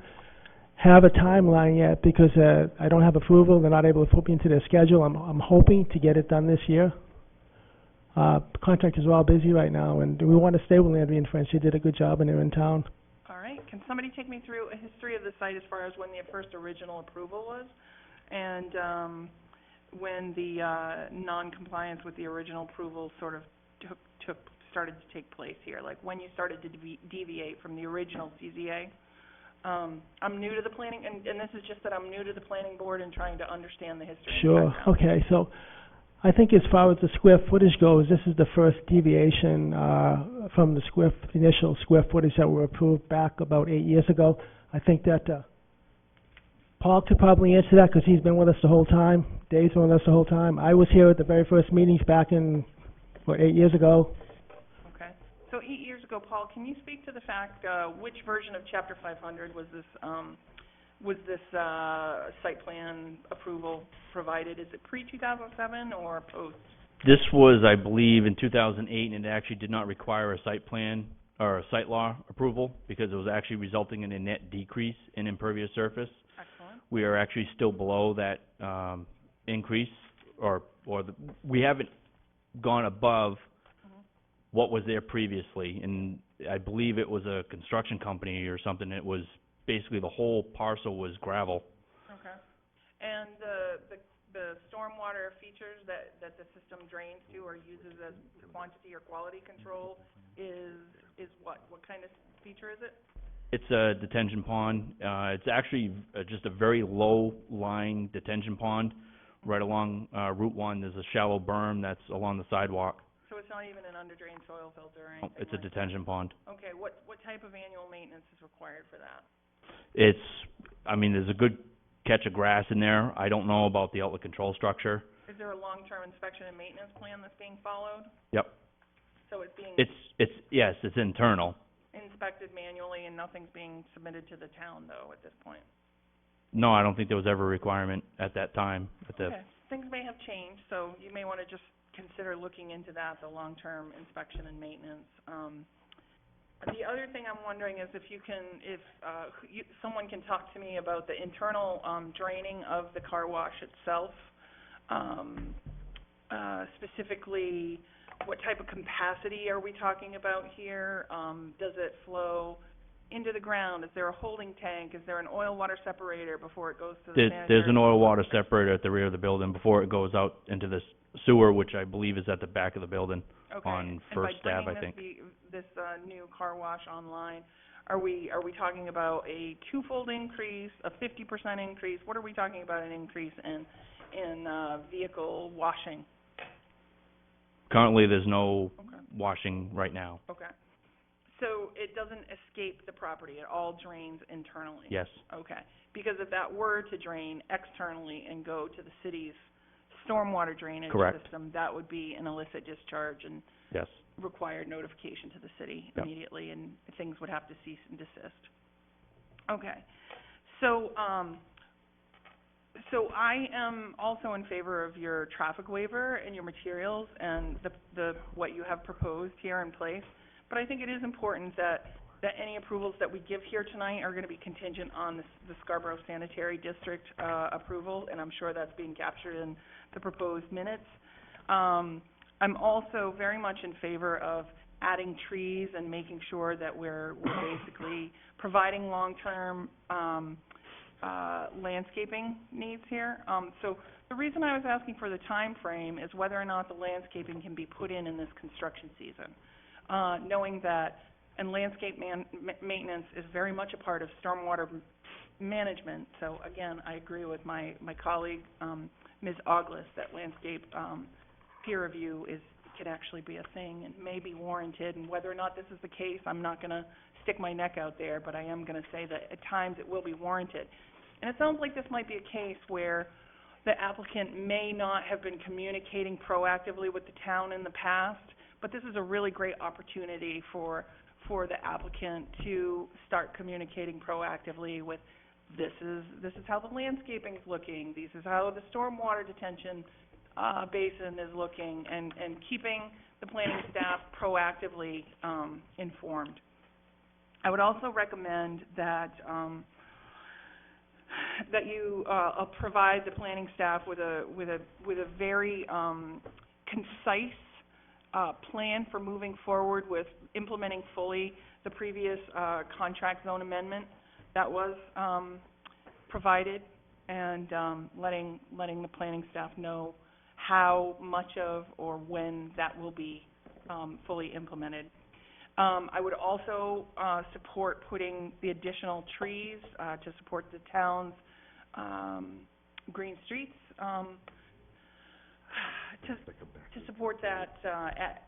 have a timeline yet because I don't have approval. They're not able to put me into their schedule. I'm hoping to get it done this year. Contractors are all busy right now, and we want to stay with Landry and French. They did a good job, and they're in town. All right. Can somebody take me through a history of the site as far as when the first original approval was, and when the non-compliance with the original approval sort of started to take place here, like when you started to deviate from the original CZA? I'm new to the planning, and this is just that I'm new to the planning board and trying to understand the history. Sure. Okay. So I think as far as the square footage goes, this is the first deviation from the initial square footage that were approved back about 8 years ago. I think that Paul could probably answer that because he's been with us the whole time. Dave's been with us the whole time. I was here at the very first meetings back in, 8 years ago. Okay. So 8 years ago, Paul, can you speak to the fact, which version of Chapter 500 was this site plan approval provided? Is it pre-2007 or post? This was, I believe, in 2008, and it actually did not require a site plan or a site law approval because it was actually resulting in a net decrease in impervious surface. Excellent. We are actually still below that increase, we haven't gone above what was there previously, and I believe it was a construction company or something. It was basically the whole parcel was gravel. Okay. And the stormwater features that the system drains to or uses as quantity or quality control is what? What kind of feature is it? It's a detention pond. It's actually just a very low-lying detention pond right along Route 1. There's a shallow berm that's along the sidewalk. So it's not even an under-drain soil filter or anything? It's a detention pond. Okay, what type of annual maintenance is required for that? There's a good catch of grass in there. I don't know about the outlet control structure. Is there a long-term inspection and maintenance plan that's being followed? Yep. So it's being Yes, it's internal. inspected manually and nothing's being submitted to the town, though, at this point? No, I don't think there was ever a requirement at that time. Okay. Things may have changed, so you may want to just consider looking into that, the long-term inspection and maintenance. The other thing I'm wondering is if someone can talk to me about the internal draining of the car wash itself, specifically what type of capacity are we talking about here? Does it flow into the ground? Is there a holding tank? Is there an oil-water separator before it goes to the sanitary? There's an oil-water separator at the rear of the building before it goes out into the sewer, which I believe is at the back of the building on First Ave, I think. This new car wash online, are we talking about a twofold increase, a 50% increase? What are we talking about an increase in vehicle washing? Currently, there's no washing right now. Okay. So it doesn't escape the property, it all drains internally? Yes. Okay. Because if that were to drain externally and go to the city's stormwater drainage system, that would be an illicit discharge and yes, required notification to the city immediately, and things would have to cease and desist. Okay. So I am also in favor of your traffic waiver and your materials and the what you have proposed here in place. But I think it is important that any approvals that we give here tonight are going to be contingent on the Scarborough Sanitary District approval, and I'm sure that's being captured in the proposed minutes. I'm also very much in favor of adding trees and making sure that we're basically providing long-term landscaping needs here. So the reason I was asking for the time frame is whether or not the landscaping can be put in this construction season, knowing that landscape maintenance is very much a part of stormwater management. So again, I agree with my colleague, Ms. Oglis, that landscape peer review can actually be a thing and may be warranted. And whether or not this is the case, I'm not going to stick my neck out there, but I am going to say that at times it will be warranted. And it sounds like this might be a case where the applicant may not have been communicating proactively with the town in the past, but this is a really great opportunity for the applicant to start communicating proactively with this is how the landscaping is looking, this is how the stormwater detention basin is looking, and keeping the planning staff proactively informed. I would also recommend that you provide the planning staff with a very concise plan for moving forward with implementing fully the previous contract zone amendment that was provided, and letting the planning staff know how much of or when that will be fully implemented. I would also support putting the additional trees to support the town's green streets, to support that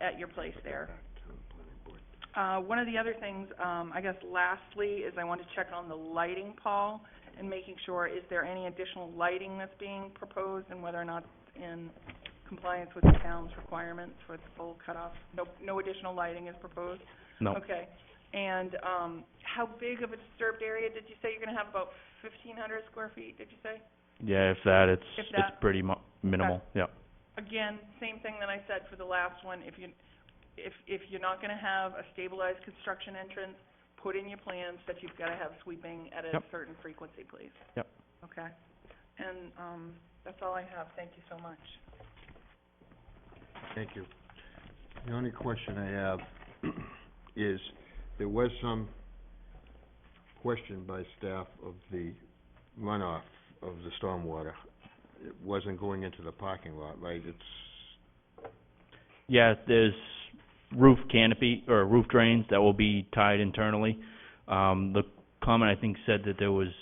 at your place there. One of the other things, I guess lastly, is I want to check on the lighting, Paul, and making sure, is there any additional lighting that's being proposed and whether or not it's in compliance with the town's requirements for its full cutoff? No additional lighting is proposed? No. Okay. And, how big of a disturbed area did you say? You're gonna have about 1,500 square feet, did you say? Yeah, if that, If it's that. pretty minimal, yeah. Again, same thing that I said for the last one. If you're not gonna have a stabilized construction entrance, put in your plans that you've gotta have sweeping at a Yep. certain frequency, please. Yep. Okay. And, that's all I have. Thank you so much. Thank you. The only question I have is, there was some question by staff of the runoff of the stormwater. It wasn't going into the parking lot, right? Yeah, there's roof canopy, or roof drains that will be tied internally. The comment, I think, said that there was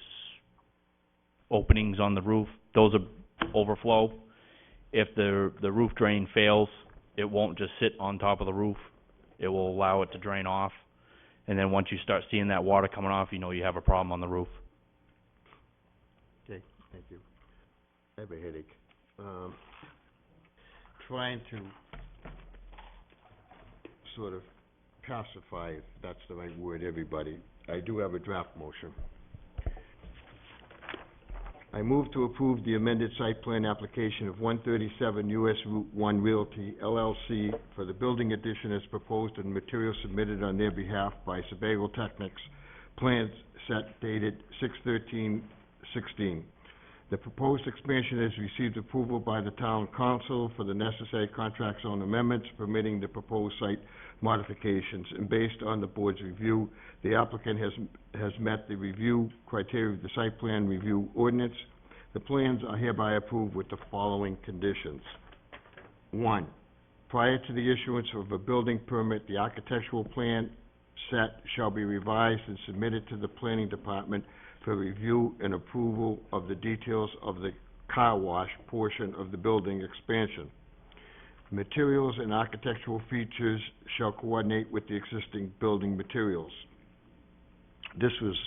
openings on the roof. Those are overflow. If the roof drain fails, it won't just sit on top of the roof. It will allow it to drain off. And then once you start seeing that water coming off, you know you have a problem on the roof. Okay, thank you. I have a headache. Trying to sort of pacify, if that's the right word, everybody. I do have a draft motion. I move to approve the amended site plan application of 137 US Route 1 Realty LLC for the building addition as proposed and materials submitted on their behalf by Sebago Technics, plans set dated 6/13/16. The proposed expansion has received approval by the town council for the necessary contract zone amendments permitting the proposed site modifications, and based on the board's review, the applicant has met the review criteria of the site plan review ordinance. The plans are hereby approved with the following conditions. 1, prior to the issuance of a building permit, the architectural plan set shall be revised and submitted to the planning department for review and approval of the details of the car wash portion of the building expansion. Materials and architectural features shall coordinate with the existing building materials. This was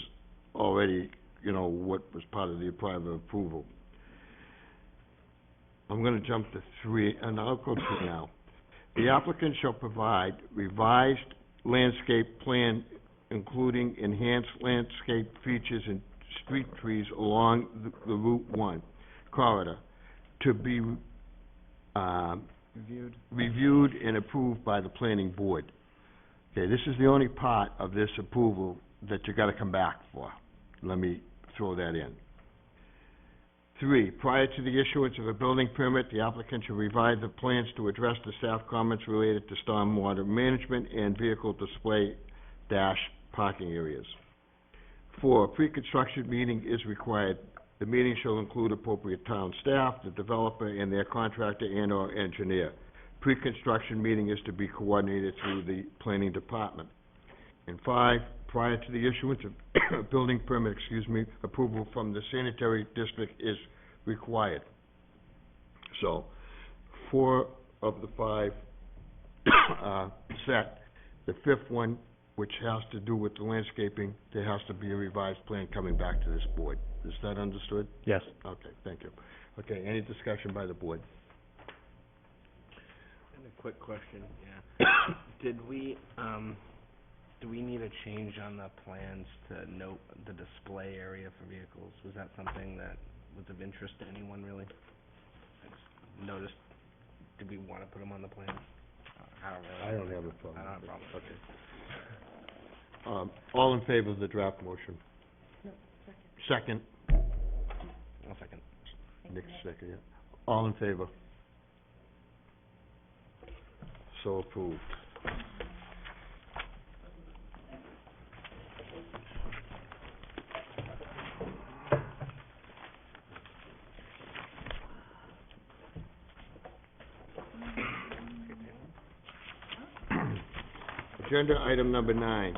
already, what was part of the prior approval. I'm gonna jump to 3, and I'll go to now. The applicant shall provide revised landscape plan including enhanced landscape features and street trees along the Route 1 corridor to be, reviewed and approved by the planning board. Okay, this is the only part of this approval that you gotta come back for. Let me throw that in. 3, prior to the issuance of a building permit, the applicant should revise the plans to address the staff comments related to stormwater management and vehicle display dash parking areas. 4, pre-construction meeting is required. The meeting shall include appropriate town staff, the developer, and their contractor and/or engineer. Pre-construction meeting is to be coordinated through the planning department. And 5, prior to the issuance of building permit, approval from the sanitary district is required. So, 4 of the 5 set. The 5th one, which has to do with the landscaping, there has to be a revised plan coming back to this board. Is that understood? Yes. Okay, thank you. Okay, any discussion by the board? And a quick question, yeah. Do we need a change on the plans to note the display area for vehicles? Was that something that was of interest to anyone, really? I just noticed, did we want to put them on the plans? I don't have a problem. I don't have a problem. Okay. All in favor of the draft motion? Second. I'll second. Nick, second, yeah. All in favor? So approved. Agenda item number 9,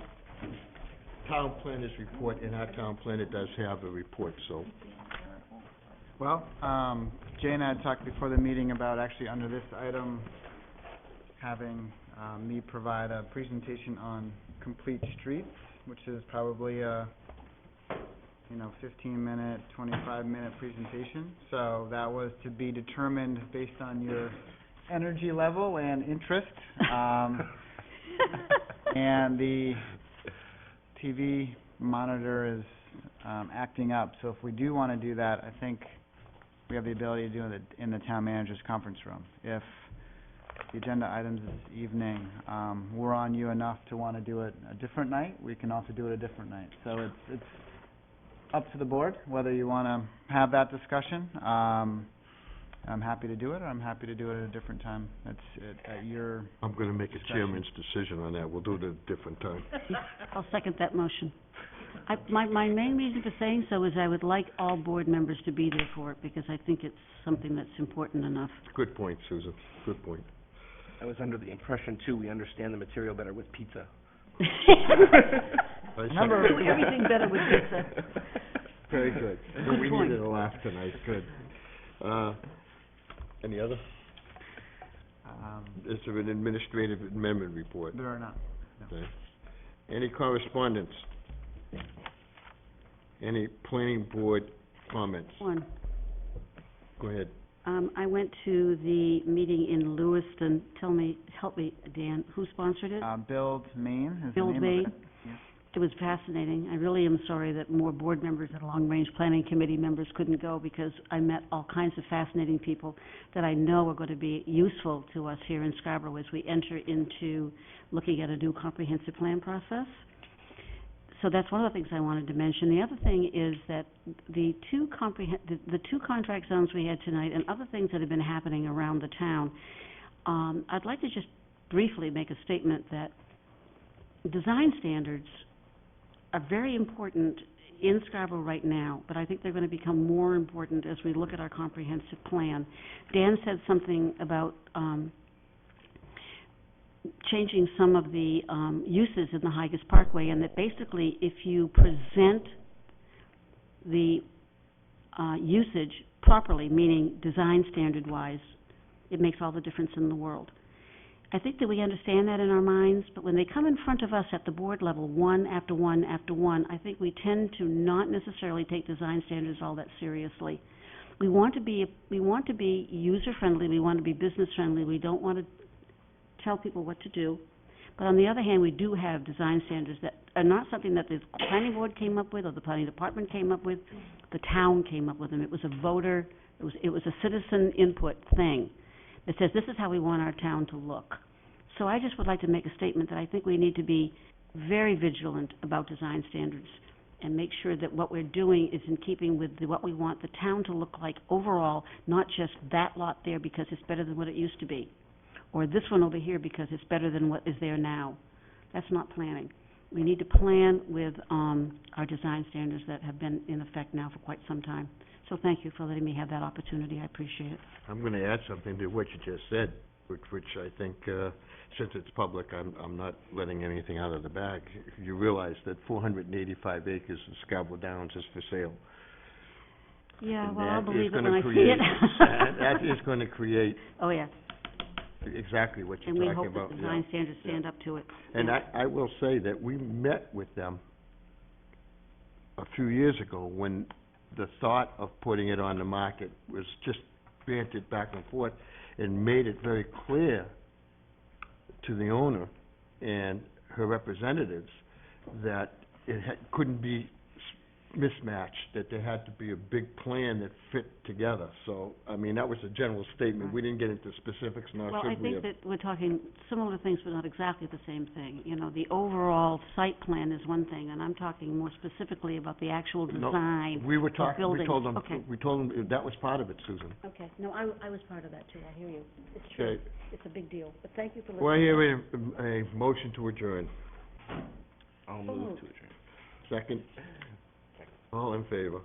town planner's report. In our town planner does have a report, so. Well, Jay and I had talked before the meeting about actually under this item, having, me provide a presentation on complete streets, which is probably a, 15-minute, 25-minute presentation. So that was to be determined based on your energy level and interest. And the TV monitor is, acting up, so if we do wanna do that, I think we have the ability to do it in the town manager's conference room. If the agenda items this evening, were on you enough to wanna do it a different night, we can also do it a different night. So it's up to the board whether you wanna have that discussion. I'm happy to do it, or I'm happy to do it at a different time. It's at your I'm gonna make a discretion. chairman's decision on that. We'll do it at a different time. I'll second that motion. My main reason for saying so is I would like all board members to be there for it, because I think it's something that's important enough. Good point, Susan. Good point. I was under the impression, too, we understand the material better with pizza. Remember- Do everything better with pizza. Very good. Good We point. needed a laugh tonight. Good. Any other? Is there an administrative amendment report? There are not. No. Okay. Any correspondence? Any planning board comments? One, Go ahead. I went to the meeting in Lewiston. Help me, Dan, who sponsored it? Build Maine is the Build name Maine. of it. Yes. It was fascinating. I really am sorry that more board members and long-range planning committee members couldn't go, because I met all kinds of fascinating people that I know are going to be useful to us here in Scarborough as we enter into looking at a new comprehensive plan process. So that's one of the things I wanted to mention. The other thing is that the two contract zones we had tonight, and other things that have been happening around the town, I'd like to just briefly make a statement that design standards are very important in Scarborough right now, but I think they're going to become more important as we look at our comprehensive plan. Dan said something about changing some of the uses in the Higas Parkway, and that basically if you present the usage properly, meaning design standard-wise, it makes all the difference in the world. I think that we understand that in our minds, but when they come in front of us at the board level, one after one after one, I think we tend to not necessarily take design standards all that seriously. We want to be user-friendly, we want to be business-friendly, we don't want to tell people what to do. But on the other hand, we do have design standards that are not something that the planning board came up with or the planning department came up with. The town came up with them. It was a voter, it was a citizen input thing that says this is how we want our town to look. So I just would like to make a statement that I think we need to be very vigilant about design standards and make sure that what we're doing is in keeping with what we want the town to look like overall, not just that lot there because it's better than what it used to be, or this one over here because it's better than what is there now. That's not planning. We need to plan with our design standards that have been in effect now for quite some time. So thank you for letting me have that opportunity. I appreciate it. I'm going to add something to what you just said, which I think, since it's public, I'm not letting anything out of the bag. You realize that 485 acres of Scarborough Downs is for sale. Yeah, And well, that I'll is believe it gonna when I see create- it. That is going to create Oh, yeah. exactly what you're And we talking hope about. that design standards stand up to it. And Yeah. I will say that we met with them a few years ago when the thought of putting it on the market was just bantered back and forth, and made it very clear to the owner and her representatives that it couldn't be mismatched, that there had to be a big plan that fit together. So, I mean, that was a general statement. We didn't get into specifics, nor Well, I should we think have. that we're talking similar things, but not exactly the same thing. You know, the overall site plan is one thing, and I'm talking more specifically about the actual No, design we were of talking, we buildings. told them, Okay. that was part of it, Susan. Okay, no, I was part of that too, I hear you. It's true, Okay. it's a big deal, but thank you for listening. Well, here, a motion to adjourn. I'll So move moved. to adjourn. Second? All in favor?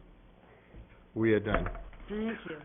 We are done. Thank you.